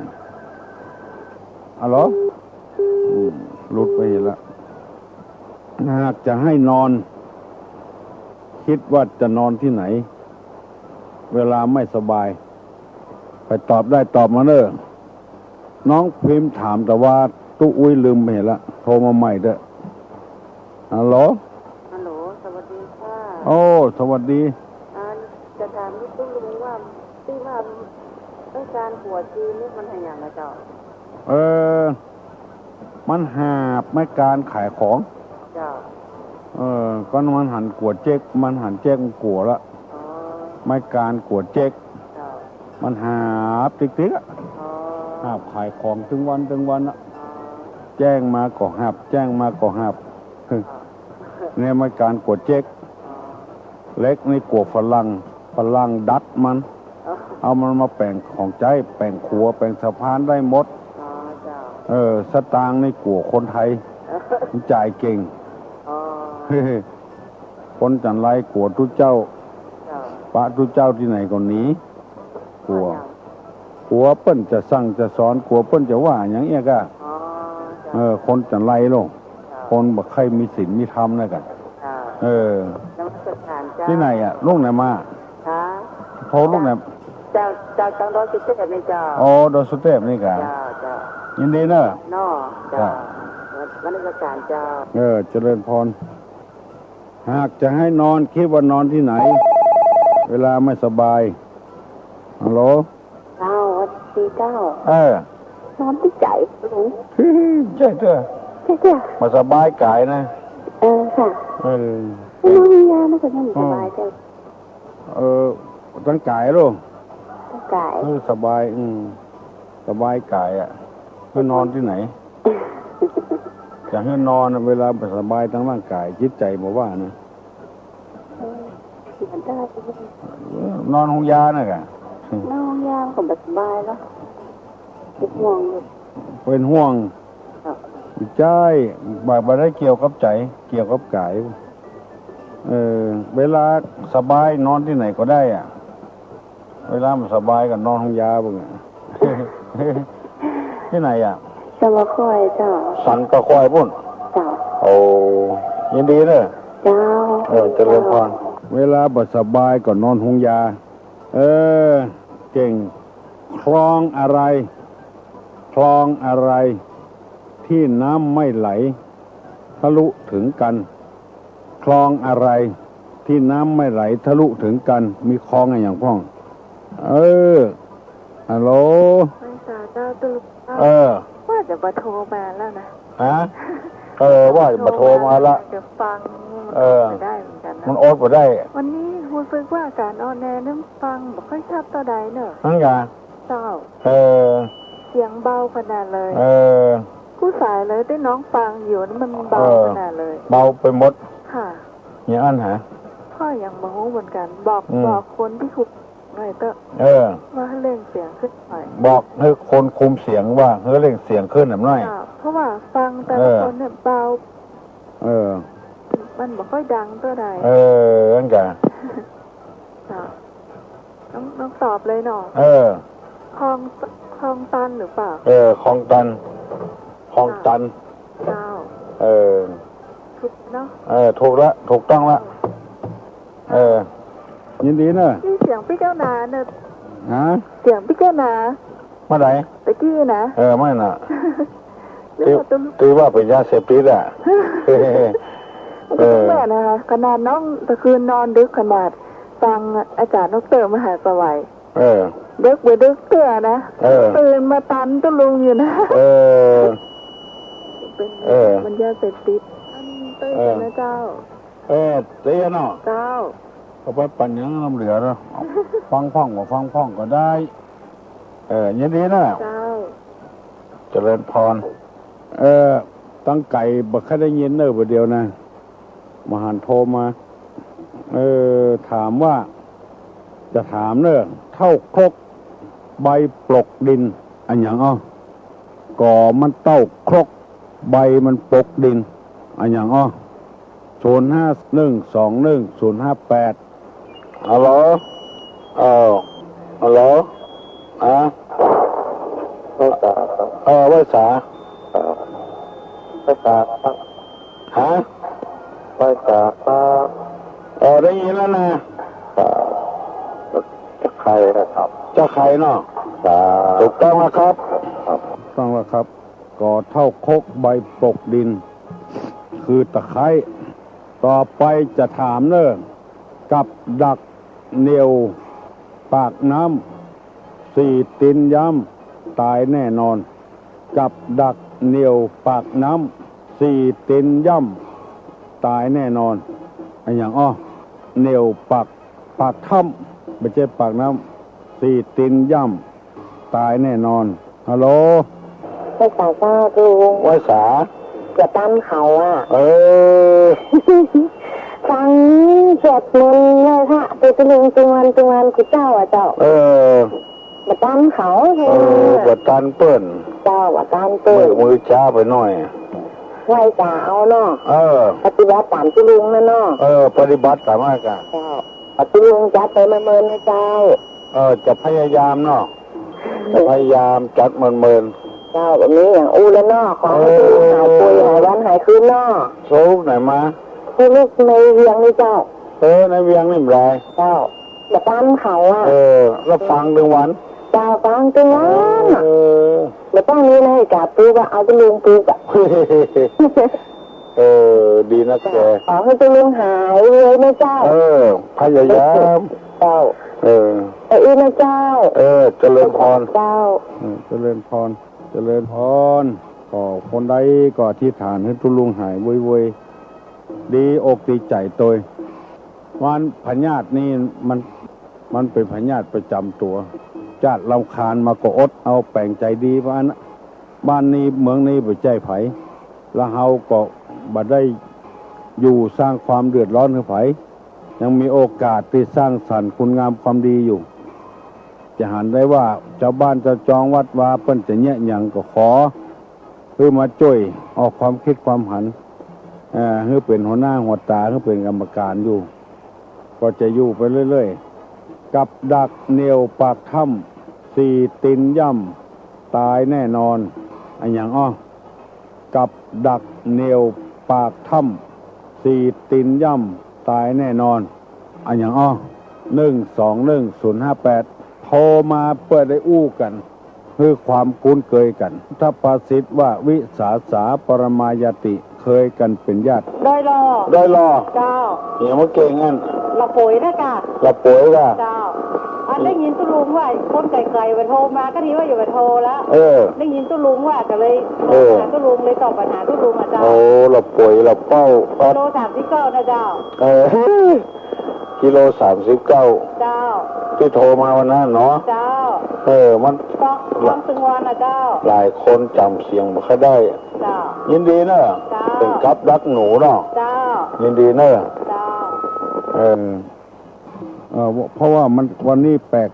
ฮัลโหลหลุดไปแล้วหากจะให้นอน คิดว่าจะนอนที่ไหน เวลาไม่สบาย ไปตอบได้ตอบมาเนอะน้องพิมพ์ถามแต่ว่าตู้อุ้ยลืมไปแล้วโทรมาใหม่เด้อฮัลโหล ฮัลโหลสวัสดีค่ะ โอ้สวัสดี จะถามลูกตุ้ลุงว่าที่ว่าต้องการหัวจีนนี่มันเป็นอย่างไรเจ้า มันหาบไม่การขายของ เจ้า ก็มันหันกวดเจ๊กมันหันเจ๊กมันกลัวละ อ๋อ ไม่การกวดเจ๊ก เจ้า มันหาบติ๊กๆอะ อ๋อ หาบขายของถึงวันอะแจ้งมาก็หาบแจ้งมาก็หาบเนี่ยไม่การกวดเจ๊กเล็กนี่กวดฝรั่งดัดมัน เอามันมาแปลงของใจแปลงขัวแปลงสะพานได้หมด อ๋อเจ้า สตางค์นี่กลัวคนไทยมันจ่ายเก่ง อ๋อ คนจันไรกลัวทุกเจ้า เจ้า ปะทุกเจ้าที่ไหนก็หนีกลัวเปิ้นจะสั่งจะสอนกลัวเปิ้นจะว่าอย่างเงี้ยก็ อ๋อเจ้า คนจันไรโลกคนบักใครมีศีลมีธรรมนะกัน เจ้า น้ำสถานเจ้า ที่ไหนอ่ะลูกไหนมา ค่ะ โทรลูกไหน เจ้าจังรถติดเจ็บนี่เจ้า อ๋อดอสเตปนี่กัน เจ้าเจ้า ยินดีเนอะ นอเจ้าวันนี้สถานเจ้า เจริญพรหากจะให้นอนคิดว่านอนที่ไหน เวลาไม่สบายฮัลโหล เจ้าวัดดีเจ้า นอนที่ใจลุง ใช่เถอะ ใช่เจ้า มาสบายกายนะ ค่ะ เออ ไม่มียาไม่ก็ยังสบายเจ้า ตั้งกายลูก ร่างกาย สบาย สบายกายอ่ะให้นอนที่ไหนจะให้นอนเวลาสบายทั้งร่างกายจิตใจบอกว่านะนอนห้องยาน่ะกะนอนห้องยาก็แบบสบายแล้วเป็นห่วงอยู่เป็นห่วงใจบาได้เกี่ยวกับใจเกี่ยวกับกายเวลาสบายนอนที่ไหนก็ได้อ่ะเวลามันสบายก็นอนห้องยาบ้างที่ไหนอ่ะจะมาคอยเจ้าสันก็คอยพุ่นเจ้าโอ้ยินดีเลยเจ้าเจริญพรเวลาบ่สบายก็นอนห้องยาเก่งคลองอะไรที่น้ำไม่ไหลทะลุถึงกันคลองอะไรที่น้ำไม่ไหลทะลุถึงกันมีคลองอะไรอย่างพ่องฮัลโหลไม่ทราบเจ้าตุลว่าจะมาโทรมาแล้วนะว่าจะมาโทรมาละจะฟังมันได้เหมือนกันนะมันอดบ่ได้วันนี้รู้สึกว่าการออนแอร์น้ำฟังบ่ค่อยชัดต่อใดเนอะทั้งยาเจ้าเสียงเบาขนาดเลยผู้สายเลยได้น้องฟังอยู่นี่มันเบาขนาดเลยเบาไปหมดค่ะอย่างอันหาพ่อยังมาหูเหมือนกันบอกคนที่คุมหน่อยเตอะว่าให้เร่งเสียงขึ้นหน่อยบอกให้คนคุมเสียงว่าให้เร่งเสียงขึ้นหน่อยเพราะว่าฟังแต่ละคนเนี่ยเบามันบ่ค่อยดังเท่าใดนั่นกะต้องตอบเลยเนาะคลองตันหรือเปล่าคลองตันเจ้าถูกเนาะถูกละถูกต้องละยินดีเนอะนี่เสียงพี่เจ้านาเนอะเสียงพี่เจ้านาเมื่อไหร่ตะกี้นะไม่น่ะตีว่าเป็นยาเสพติดอ่ะแม่นะคะขนาดน้องตะคืนนอนดึกขนาดฟังอาจารย์ดร.มหาสวัยดึกไปดึกเตื้อนะตื่นมาตันตุลุงอยู่นะเป็นมันยาเสพติดเต้ยนะเจ้าเต้เนาะเจ้าเอาไปปั่นยังน้ำเหลือแล้วฟังพ่องก็ได้ยินดีนะเจ้าเจริญพรตั้งไก่บักแค่ได้ยินเนอประเดียวนะมหานโทรมาถามว่าจะถามเนอะเท่าครกใบปลกดินอันอย่างก่อมันเต้าครกใบมันปลกดินอันอย่าง05121058058ฮัลโหลฮัลโหลภาษาฮะภาษาได้ยินแล้วนะจะใครนะครับจะใครเนาะถูกต้องแล้วครับต้องแล้วครับก่อเท่าคกใบปกดินคือตะไคร้ต่อไปจะถามเนอะกับดักเหนียวปากน้ำ4 ตีนย้ำตายแน่นอนกับดักเหนียวปากน้ำ4 ตีนย่ำตายแน่นอนอันอย่างเหนียวปากถ้ำไม่ใช่ปากน้ำ4 ตีนย่ำตายแน่นอนฮัลโหลภาษาเจ้าลุงภาษาจะตั้มเขาฟังสวดมนต์เลยค่ะตุลุงตุวันคือเจ้าเจ้าบัดตันเขาบัดตันเปิ้นเจ้าบัดตันเปิ้นมือช้าไปหน่อยไหวจ่าเอาเนาะปฏิบัติตามตุลุงนะเนาะปฏิบัติตามมากกันเจ้าตุลุงจัดไปเมินนะเจ้าจะพยายามเนาะจะพยายามจัดเมินเจ้าแบบนี้อย่างอูแล้วเนาะของตุลุงหายป่วยหายวันหายคืนเนาะโซกไหนมาคือลูกในเวียงนี่เจ้าในเวียงนี่ไรเจ้าจะตั้มเขาแล้วฟังดึงวันเจ้าฟังดึงวันไม่ต้องนี้นะกาปูว่าเอาตุลุงปูกะดีนะแกขอให้ตุลุงหายเลยนะเจ้าพยายามเจ้าอีนะเจ้าเจริญพรเจ้าเจริญพรก็คนใดก็ที่ฐานให้ตุลุงหายเว้ยดีอกดีใจตัววันพญาตินี่มันเป็นพญาติประจำตัว จัดลำคาญมาก็อดเอาแปลงใจดีบ้านบ้านนี้เมืองนี้บ่ใจไผแล้วเฮาก็บ่ได้อยู่สร้างความเดือดร้อนให้ไผยังมีโอกาสที่สร้างสรรค์คุณงามความดีอยู่จะหันได้ว่าเจ้าบ้านเจ้าจองวัดวาเปิ้นจะแยะหยังก็ขอคือมาช่วยออกความคิดความหันคือเป็นหัวหน้าหัวตาคือเป็นกรรมการอยู่ก็จะอยู่ไปเรื่อยๆกับดักเหนียวปากถ้ำสี่ตีนย่ำตายแน่นอนอันอย่างกับดักเหนียวปากถ้ำสี่ตีนย่ำตายแน่นอนอันอย่าง121 058โทรมาเปิดได้อู้กันคือความคุ้นเคยกันถ้าประสิทธิ์ว่าวิสาสาปรมายติเคยกันเป็นญาติได้รอเจ้าอย่างว่าเก่งงั้นละปุ๋ยนะกะละปุ๋ยก่ะเจ้าอันได้ยินตุลุงว่าคนไกลๆไปโทรมาก็ทีว่าอยู่ไปโทรแล้วได้ยินตุลุงว่าก็เลยหาตุลุงเลยตอบปัญหาตุลุงอาจารย์โอ้ละปุ๋ยละเป้ากิโล39นะเจ้ากิโล39เจ้าที่โทรมาวันนั้นเนาะเจ้ามันต้องตึงวันนะเจ้าหลายคนจำเสียงบ่ค่อยได้เจ้ายินดีเนอะเป็นกับรักหนูเนาะเจ้ายินดีเนอะเจ้าเพราะว่ามันวันนี้แปลก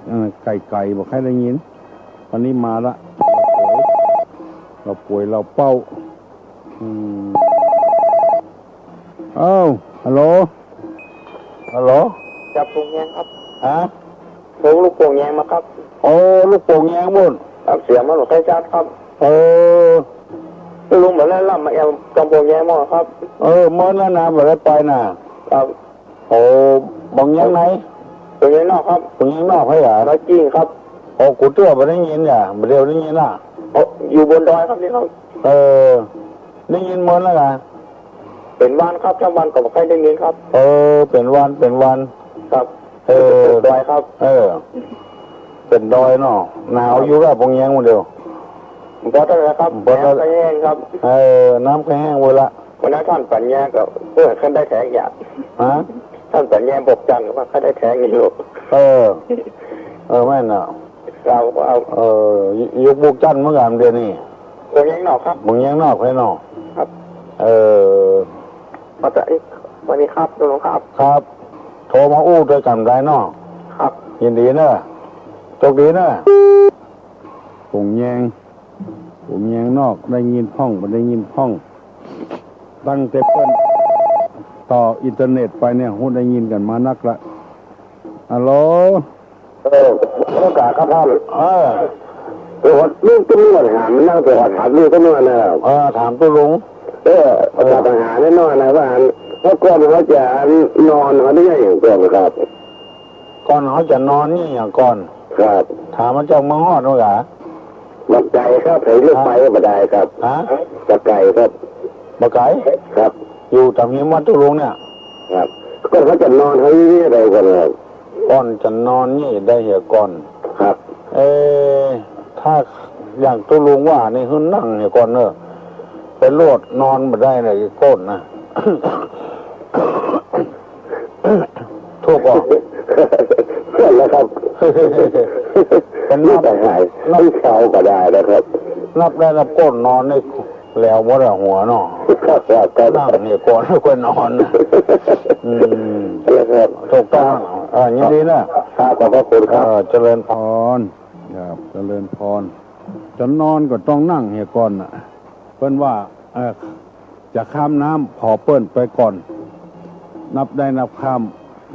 ไก่บ่ค่อยได้ยินวันนี้มาละเราป่วยเราเป้าฮัลโหลจับโป่งแยงครับลูกโป่งแยงมาครับลูกโป่งแยงบุญเสียงมันหลุดใกล้จัดครับลุงบอกแล้วล่ำมาแอมจำโป่งแยงมั้งครับเมื่อนั้นนะบอกได้ไปน่ะครับบังยังไหนโป่งแยงนอกครับโป่งแยงนอกให้เหรอร้อยจริงครับกูเตื้อไปได้ยินอย่าเดียวได้ยินล่ะอยู่บนดอยครับนี่ครับได้ยินเมื่อแล้วกันเป็นวันครับถ้าวันก็ไม่ค่อยได้ยินครับเป็นวันครับดอยครับเป็นดอยเนาะหนาวอยู่แล้วปงแยงคนเดียวพอได้แล้วครับน้ำก็แห้งครับน้ำก็แห้งเวลาวันนั้นท่านปัญญาก็เพื่อขึ้นได้แข็งอย่างท่านปัญญาบอกจังว่าขึ้นได้แข็งอยู่แม่น่ะเราเอายกบุกจันเมื่อกี้เดือนนี้ปงแยงนอกครับปงแยงนอกให้นอกครับมาจากวันนี้ครับลุงครับโทรมาอู้ด้วยกันได้เนาะครับยินดีเนอะโชคดีเนอะปงแยงนอกได้ยินพ่องได้ยินพ่องตั้งแต่เปิ้นต่ออินเทอร์เน็ตไปเนี่ยหูได้ยินกันมานักละฮัลโหลโอกาสครับพ่อลูกตุ้มหน่อยหามันนั่งตัวถามลูกตุ้มหน่อยนะครับถามตัวลุงปัญหาแน่นอนนะว่าเพราะก่อนเขาจะนอนเขาได้อย่างก่อนครับก่อนเขาจะนอนนี่อย่างก่อนครับถามมันจะมาฮอดหรือเปล่าบักไก่ครับใส่ลูกไปบัได้ครับบักไก่ครับบักไก่ครับอยู่ทางนี้วัดตุลุงเนี่ยครับก่อนเขาจะนอนเขานี่อะไรกันครับก่อนจะนอนนี่ได้เหรอก่อนครับถ้าอย่างตุลุงว่านี่คือนั่งเหรอก่อนเนอะไปโลดนอนมาได้เลยก้นนะทุกข์อ่ะแล้วครับเป็นนับหายนับเช้าก็ได้นะครับนับได้นับก้นนอนในแล้วมดหัวเนาะนั่งเนี่ยก่อนควรนอนถูกต้องยินดีนะครับขอบคุณครับเจริญพรครับเจริญพรจะนอนก็ต้องนั่งเฮียก่อนน่ะเพิ่นว่าจะข้ามน้ำพอเปิ้นไปก่อนนับได้นับข้าม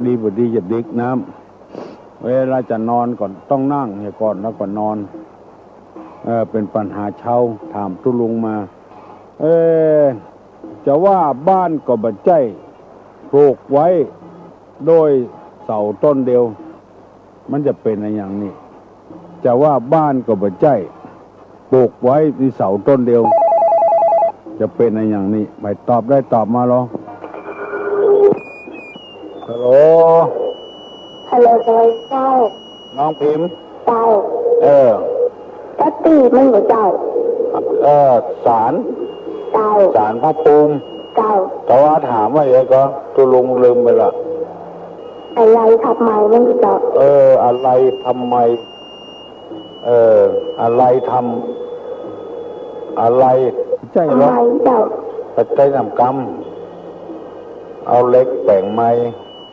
ดีบ่ดีจะดิกน้ำเวลาจะนอนก่อนต้องนั่งเฮียก่อนแล้วก็นอนเป็นปัญหาเช่าถามตุลุงมาจะว่าบ้านก็บัดใจปลูกไว้โดยเสาต้นเดียวมันจะเป็นอะไรอย่างนี้จะว่าบ้านก็บัดใจปลูกไว้ที่เสาต้นเดียวจะเป็นอะไรอย่างนี้ไปตอบได้ตอบมาหรอฮัลโหลเจ้าน้องพิมพ์เจ้าก็ตีมันหัวเจ้าศาลพระภูมิเจ้าแต่ว่าถามว่าอะไรก็ตุลุงลืมไปละอะไรทำไมมันเจ้าอะไรทำไม อะไรทำอะไรใช่หรอปัจจัยทำกรรมเอาเล็กแบ่งไม้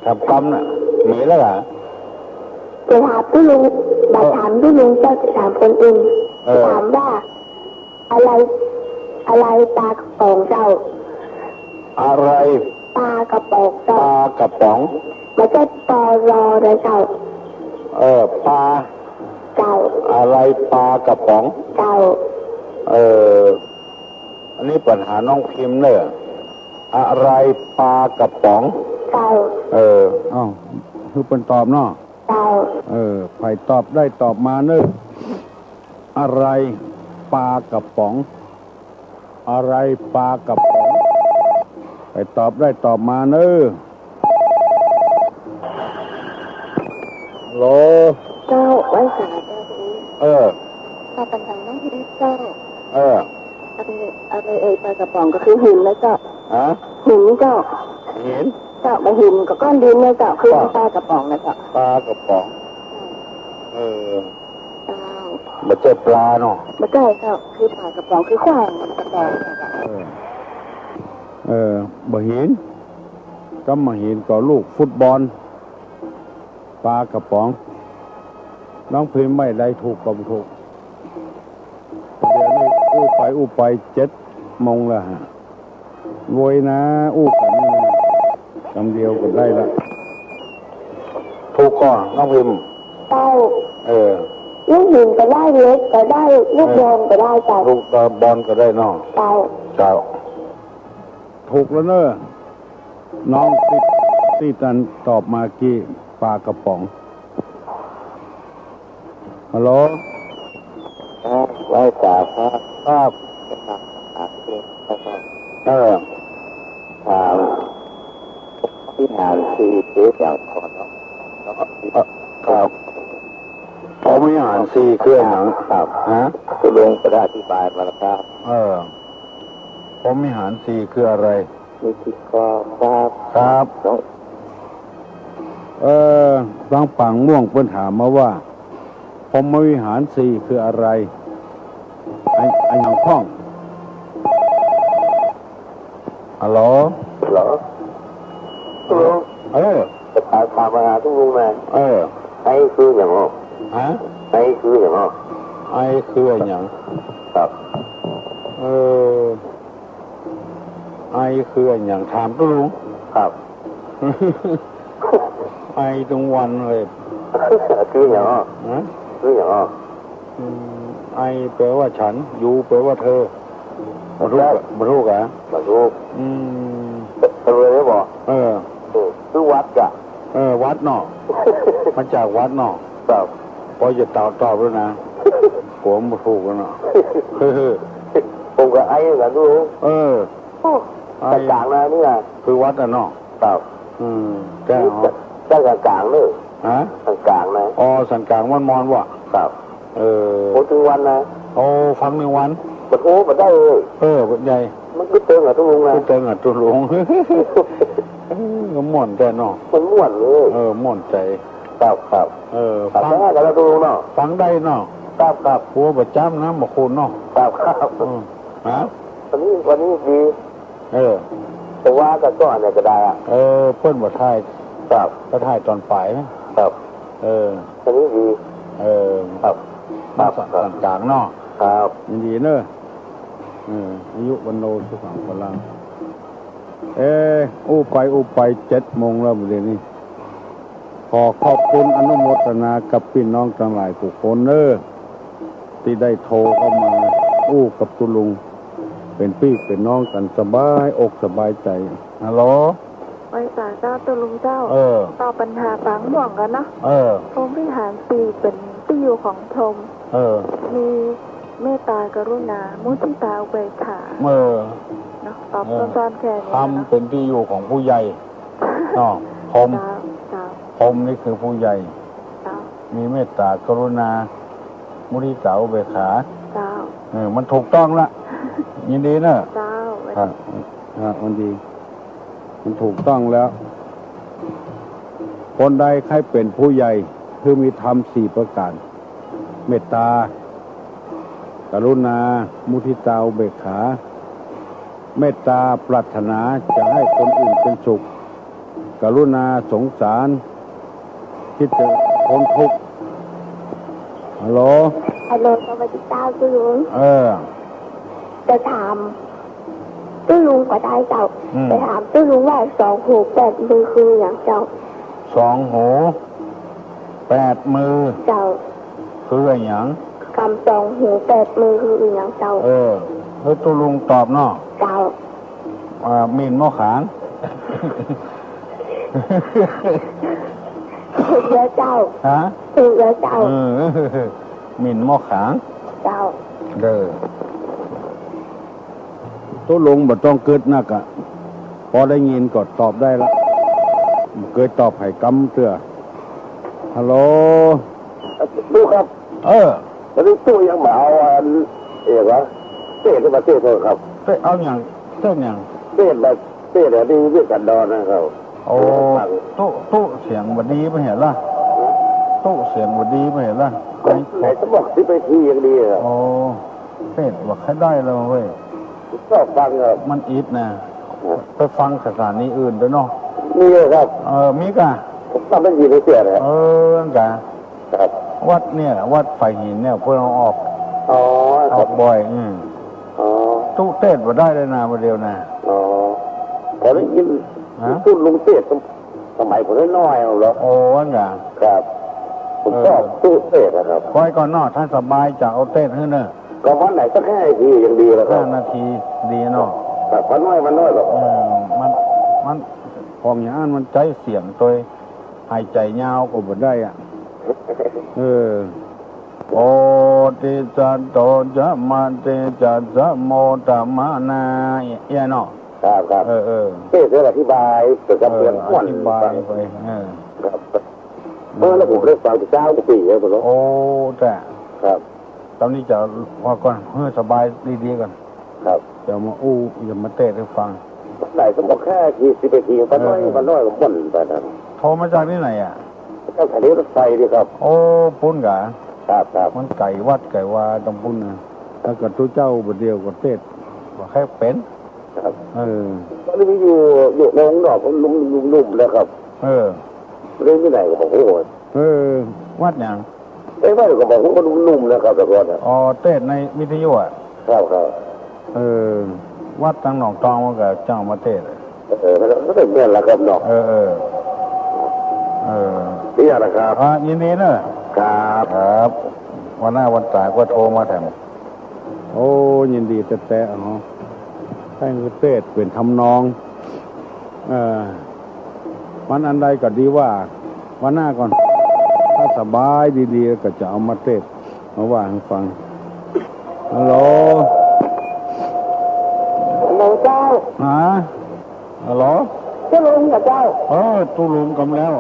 ทำกรรมน่ะมีแล้วเหรอจะถามพี่ลุงมาถามพี่ลุงเจ้าจะถามคนอื่นถามว่าอะไรปลากระป๋องเจ้าอะไรปลากระป๋องเจ้าปลากระป๋องไม่ใช่ปอรอนะเจ้าปลาเจ้าอะไรปลากระป๋องเจ้าอันนี้ปัญหาน้องพิมพ์เนี่ยอะไรปลากระป๋องเจ้าคือเป็นตอบเนาะเจ้าใครตอบได้ตอบมาเนอะอะไรปลากระป๋องอะไรปลากระป๋องใครตอบได้ตอบมาเนอะโลเจ้าไว้สาเจ้าถ้าปัญหาน้องพิมพ์เจ้าอะไรปลากระป๋องก็คือหินแล้วเจ้าหินเจ้าหินเจ้าไปหินกับก้อนดินเนี่ยเจ้าคือปลากระป๋องนะเจ้าปลากระป๋องเจ้าไม่ใช่ปลาเนาะไม่ใช่เจ้าคือปลากระป๋องคือขวางกระป๋องบ่หินก็มาหินก็ลูกฟุตบอลปลากระป๋องน้องพิมพ์ไม่ได้ถูกกับถูกเดี๋ยวนี้อู้ไป7 โมงแล้วฮะโวยนะอู้กันคำเดียวก็ได้ละถูกก่อนน้องพิมพ์เต้าลูกหินก็ได้เล็กก็ได้ลูกบอลก็ได้เจ้าลูกบอลก็ได้น้องเจ้าถูกแล้วเนอะน้องติดตันตอบมากี่ปลากระป๋องฮัลโหลไว้จ่าครับถามที่หานซีเจ๊อย่างคนเนาะครับเขาไม่อ่านซีเครื่องหนังครับตัวลงก็ได้อธิบายมาแล้วครับผมไม่หารซีคืออะไรมีที่ก็ครับบางปังม่วงเปิ้นถามมาว่าผมไม่วิหารซีคืออะไรไอ้หนังข้องฮัลโหลจะถามปัญหาทุกลุงนะไอ้คืออย่างไรไอ้คืออย่างไรไอ้คืออย่างครับไอ้คืออย่างถามทุกลุงครับไอ้ตรงวันเลยคืออย่างไรคืออย่างไรไอ้แปลว่าฉันอยู่แปลว่าเธอมารู้กะมารู้เลยได้บอกคือวัดกะวัดเนาะมาจากวัดเนาะครับพอจะตอบด้วยนะผมมาถูกแล้วเนาะผมกับไอ้กันดูแต่กลางนะนี่ไงคือวัดอ่ะเนาะครับแต่กลางเลยกลางนะสันกลางมันมอนวะครับผมถึงวันนะฟัง1 วันมันมันได้เลยมันใหญ่มันก็เติงอ่ะทุลุงนะเติงอ่ะทุลุงก็ม่วนแต่เนาะมันม่วนเลยม่วนใจครับฟังได้กันแล้วทุลุงเนาะฟังได้เนาะครับหัวประจำนะมาคูณเนาะครับวันนี้ดีแต่ว่าก็อันไหนก็ได้อ่ะเพิ่นบ่ทายครับก็ทายตอนปลายนะครับวันนี้ดีครับกลางเนาะครับยินดีเนอะอายุวันโนสุขังพลังอู้ไป7 โมงแล้วเดี๋ยวนี้ขอบคุณอนุโมทนากับพี่น้องทั้งหลายทุกคนที่ได้โทรเข้ามากับตุลุงเป็นพี่เป็นน้องกันสบายอกสบายใจฮัลโหลไว้สาเจ้าตุลุงเจ้าตอบปัญหาฝังห่วงกันนะพรหมวิหาร4เป็นที่อยู่ของพรหมมีเมตตากรุณามุทิตาอุเบกขาเนาะตอบสั้นๆแค่นี้ทำเป็นที่อยู่ของผู้ใหญ่เนาะพรหมนี่คือผู้ใหญ่มีเมตตากรุณามุทิตาอุเบกขามันถูกต้องละยินดีเนอะมันดีมันถูกต้องแล้วคนใดใครเป็นผู้ใหญ่คือมีธรรม4 ประการ เมตตากรุณามุทิตาอุเบกขาเมตตาปรารถนาจะให้คนอื่นเป็นสุขกรุณาสงสารคิดจะพ้นทุกข์ฮัลโหล ฮัลโหลสวัสดีเจ้าตุลุง จะถามตุลุงก็ได้เจ้าจะถามตุลุงว่า2 หู8 มือคืออย่างเจ้า 2 หู 8 มือ เจ้า คืออย่าง คำ2 หู 8 มือคืออย่างเจ้า แล้วตุลุงตอบเนาะ เจ้า มีนหม้อขาง ถูกแล้วเจ้า ฮะ ถูกแล้วเจ้า มีนหม้อขาง เจ้า ตุลุงบ่ต้องเกิดนักอะพอได้ยินก็ตอบได้ละเคยตอบให้กำเตื้อฮัลโหล ดูครับ ตอนนี้ตู้ยังมาเอาเอกวะเต้ขึ้นมาเต้โทษครับ เอาอย่างเต้นอย่าง เต้แบบเต้แบบนี้เรื่องกันดอนนะครับ โอ้ตู้เสียงบดีไม่เห็นล่ะตู้เสียงบดีไม่เห็นล่ะ ไหนสมองที่ไปที่ยังดีครับ โอ้เป็ดว่าใครได้แล้วเว้ย ชอบฟังครับ มันอิดนะไปฟังสถานีอื่นด้วยเนาะ มีครับ มีกะ ผมทำเป็นยีนเสียเลย นั่นกะ ครับ วัดเนี่ยวัดไฟหินเนี่ยเพื่อเอาออก อ๋อ ออกบ่อยอ๋อ ตู้เต้นมาได้เลยนะมาเดียวนะ อ๋อแต่ได้ยินพูดลุงเตี้ยสมัยผมน้อยๆหรอ โอ้นั่นกะ ครับผมชอบตู้เตี้ยนะครับ คอยก่อนนอท่านสบายจะเอาเต้นให้เนอะ ก็วันไหนสัก5 นาทียังดีแล้วครับ 5 นาทีดีเนาะ ครับมันน้อยแบบ มันของอย่างนั้นมันใจเสียงตัวหายใจยาวก็บ่ได้อ่ะโอติจัตโตจะมาติจัตสะโมตัมมานาเอียเนาะ ครับเต้จะอธิบายเกี่ยวกับเรื่องอ้วน อธิบายไปครับแล้วผมเรียกฟังเจ้าทุกปีเลยผมรู้ โอ้แต่ ครับ ตอนนี้จะพอก่อนเพื่อสบายดีๆก่อน ครับ จะมาอย่ามาเตะให้ฟัง ไหนสมบอกแค่10 นาทีมันน้อยก็บ่นไปนะ โทรมาจากที่ไหนอ่ะ เจ้าสถานีรถไฟดีครับ โอ้ปุ้นกะ ครับ มันไก่วัดไก่วาตำปุ้นนะถ้าเกิดตัวเจ้าบ่เดียวก็เตะว่าแค่เป็น ครับ ต อนนี้มีอยู่ในห้องนอกนุ่มๆแล้วครับเรื่องที่ไหนก็บอกโอ้โห วัดอย่าง ว่าก็บอกว่านุ่มๆแล้วครับแต่ก่อน อ๋อเตะในวิทยุอ่ะ ครับ วัดทางหนองตองมันก็เจ้ามาเตะเลย ก็เป็นเงี้ยแหละครับนอกนี่นะครับ ยินดีเนอะครับวันหน้าวันตายก็โทรมาแถมโอ้ยินดีแต่ให้เตะเป็นทำนองวันอันใดก็ดีว่าวันหน้าก่อนถ้าสบายดีๆก็จะเอามาเตะมาว่าให้ฟังฮัลโหลเจ้าฮัลโหล ตุลุงกับเจ้าตุลุงกำแล้ว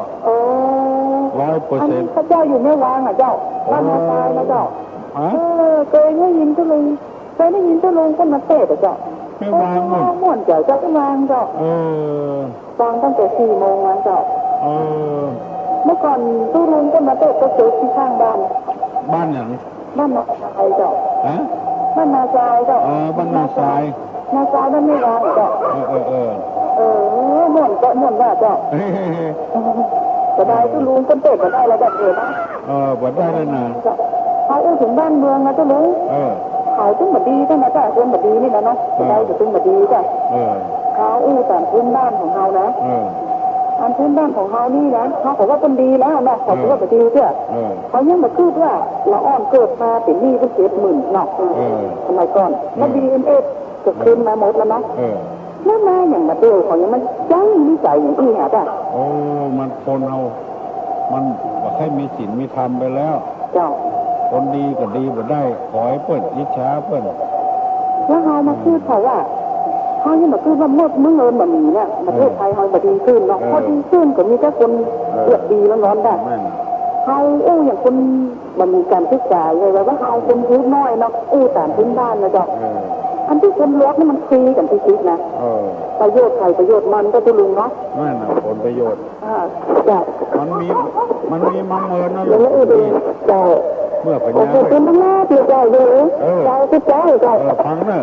100%พระเจ้าอยู่ไม่วางเจ้าบ้านนาตายนะเจ้าเคยได้ยินตุลุงก็มาเตะเจ้าไม่วางหมดม่วนเจ้าไม่วางเจ้าฟังตั้งแต่4 โมงวันเจ้าเมื่อก่อนตุลุงก็มาเตะก็เจอที่ข้างบ้านอย่างบ้านนาทรายเจ้าบ้านนาทรายเจ้าบ้านนาทรายบ้านไม่วางเจ้าม่วนว่าเจ้าจะได้ตุลุงก็เตะก็ได้แล้วแบบนะบ่ได้แล้วนะเขาถึงบ้านเมืองนะตุลุงเขาตึ้งบดีจ้ะนะจ้ะคนบดีนี่นะเนาะจะได้ตึ้งบดีจ้ะเขาตามพื้นบ้านของเขานะอันพื้นบ้านของเขานี่นะเขาบอกว่าคนดีแล้วนะเขาบอกว่าบดีเจ้ะเขายังมาพูดว่าละอ่อนเกิดมาเป็นหนี้เป็น70,000เนาะสมัยก่อนแล้วDNAเกิดขึ้นมาหมดแล้วนะแล้วมาอย่างมาเดียวเขายังมันจังนิสัยอย่างที่หาจ้ะมันคนเอามันว่าให้มีศีลมีธรรมไปแล้วเจ้าคนดีก็ดีบ่ได้ขอให้เปิ้นอิจฉาเปิ้นแล้วเขามาพูดเขาว่าเขายังมาพูดว่าเมื่อเงินแบบนี้เนี่ยประเทศไทยเขาบดีขึ้นเนาะพอดีขึ้นก็มีแต่คนเลือดดีแล้วร้อนได้เขาอย่างคนมันมีการศึกษาเลยว่าเขาคนพื้นน้อยเนาะตามพื้นบ้านนะจ๊ะอันที่คนรถนี่มันฟรีกันที่คิดนะประโยชน์ใครประโยชน์มันก็ตุลุงเนาะนั่นน่ะผลประโยชน์จ้ะมันมีมังเมินนั่นแหละจ้ะ เมื่อพ โอ้ ญา โหเป็นน้ำลาดเลยใจเลยใจคือใจใจ ฟังเนอะ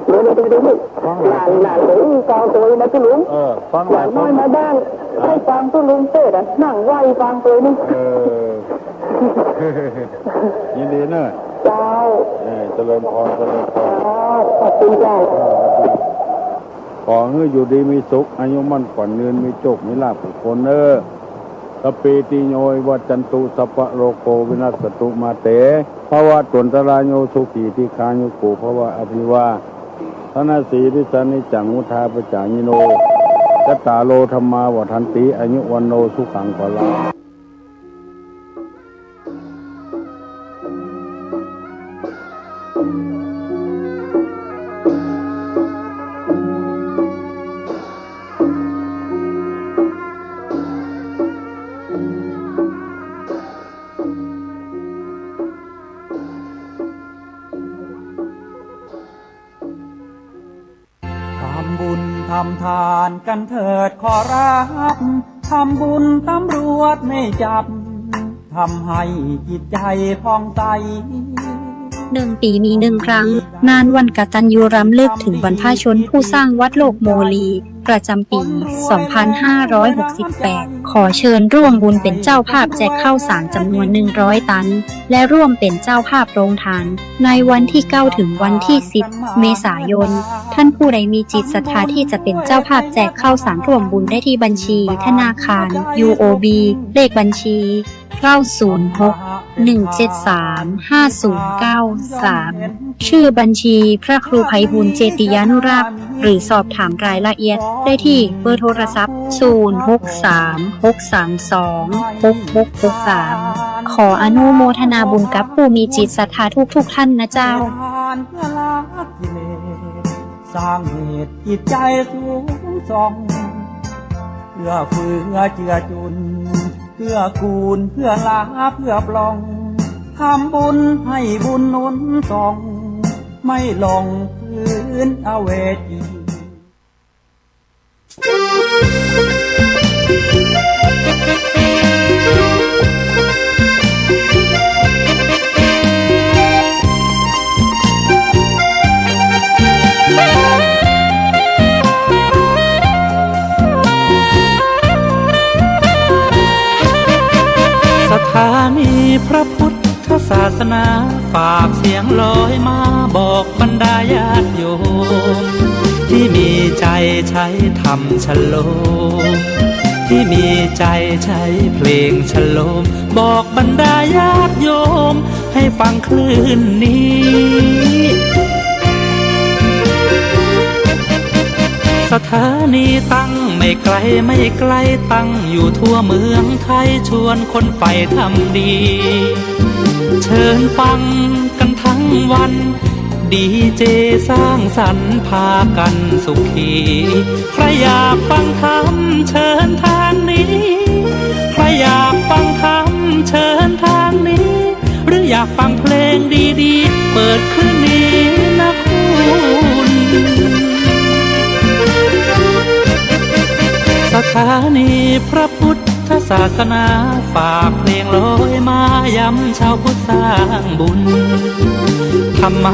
เดี๋ยวหลานเลยกองตัวนะพี่ลุง ฟัง หลานน้อยมาบ้านให้ฟังพี่ลุงเต้อะนั่งไหวฟังตัวนี่ ยินดีเนอะ เจ้า เจริญพรเจริญพร ขอบคุณเจ้า ขอให้อยู่ดีมีสุขอายุมั่นขวัญเงินมีโชคมีลาภผู้คนสปีติโยวัจจันตุสัพพะโลโกวินัสสตุมาเตภวะตนตรายโยสุขีที่คายุกูภวะอภิวาธนาสีริสานิจังมุทาปจายิโนกัตตาโลธรรมาวัฏันติอายุวันโนสุขังภลังทำบุญทำทานกันเถิดขอรับทำบุญตำรวจไม่จับทำให้จิตใจผ่องใส1 ปีมี 1 ครั้งงานวันกตัญญูรำลึกถึงบรรพชนผู้สร้างวัดโลกโมลี ประจำปี 2568 ขอเชิญร่วมบุญเป็นเจ้าภาพแจกข้าวสารจำนวน 100 ตัน และร่วมเป็นเจ้าภาพโรงทาน ในวันที่ 9 ถึงวันที่ 10 เมษายน ท่านผู้ใดมีจิตศรัทธาที่จะเป็นเจ้าภาพแจกข้าวสารร่วมบุญได้ที่บัญชี ธนาคาร UOB เลขบัญชี 906-173-5093 ชื่อบัญชีพระครูไพบูลย์เจติยานุรักษ์หรือสอบถามรายละเอียดได้ที่เบอร์โทรศัพท์ 0636326663 ขออนุโมทนาบุญกับผู้มีจิตศรัทธาทุกท่านนะเจ้า สร้างเหตุจิตใจสูงส่งเพื่อเฟือเจือจุนเพื่อกูลเพื่อลาเพื่อปลองทำบุญให้บุญหนุนส่งไม่ลงพื้นอเวจี สถานีพระพุทธศาสนาฝากเสียงลอยมาบอกบรรดาญาติโยมที่มีใจใช้ธรรมฉโลมที่มีใจใช้เพลงฉโลมบอกบรรดาญาติโยมให้ฟังคลื่นนี้ สถานีตั้งไม่ไกลไม่ไกลตั้งอยู่ทั่วเมืองไทยชวนคนไปทำดี เชิญฟังกันทั้งวันดีเจสร้างสรรค์พากันสุขีใครอยากฟังธรรมเชิญทางนี้ใครอยากฟังธรรมเชิญทางนี้หรืออยากฟังเพลงดีๆเปิดคลื่นนี้นะคุณสถานีพระพุทธศาสนาฝากเพลงลอยมาย้ำชาวพุทธสร้างบุญธรรมะ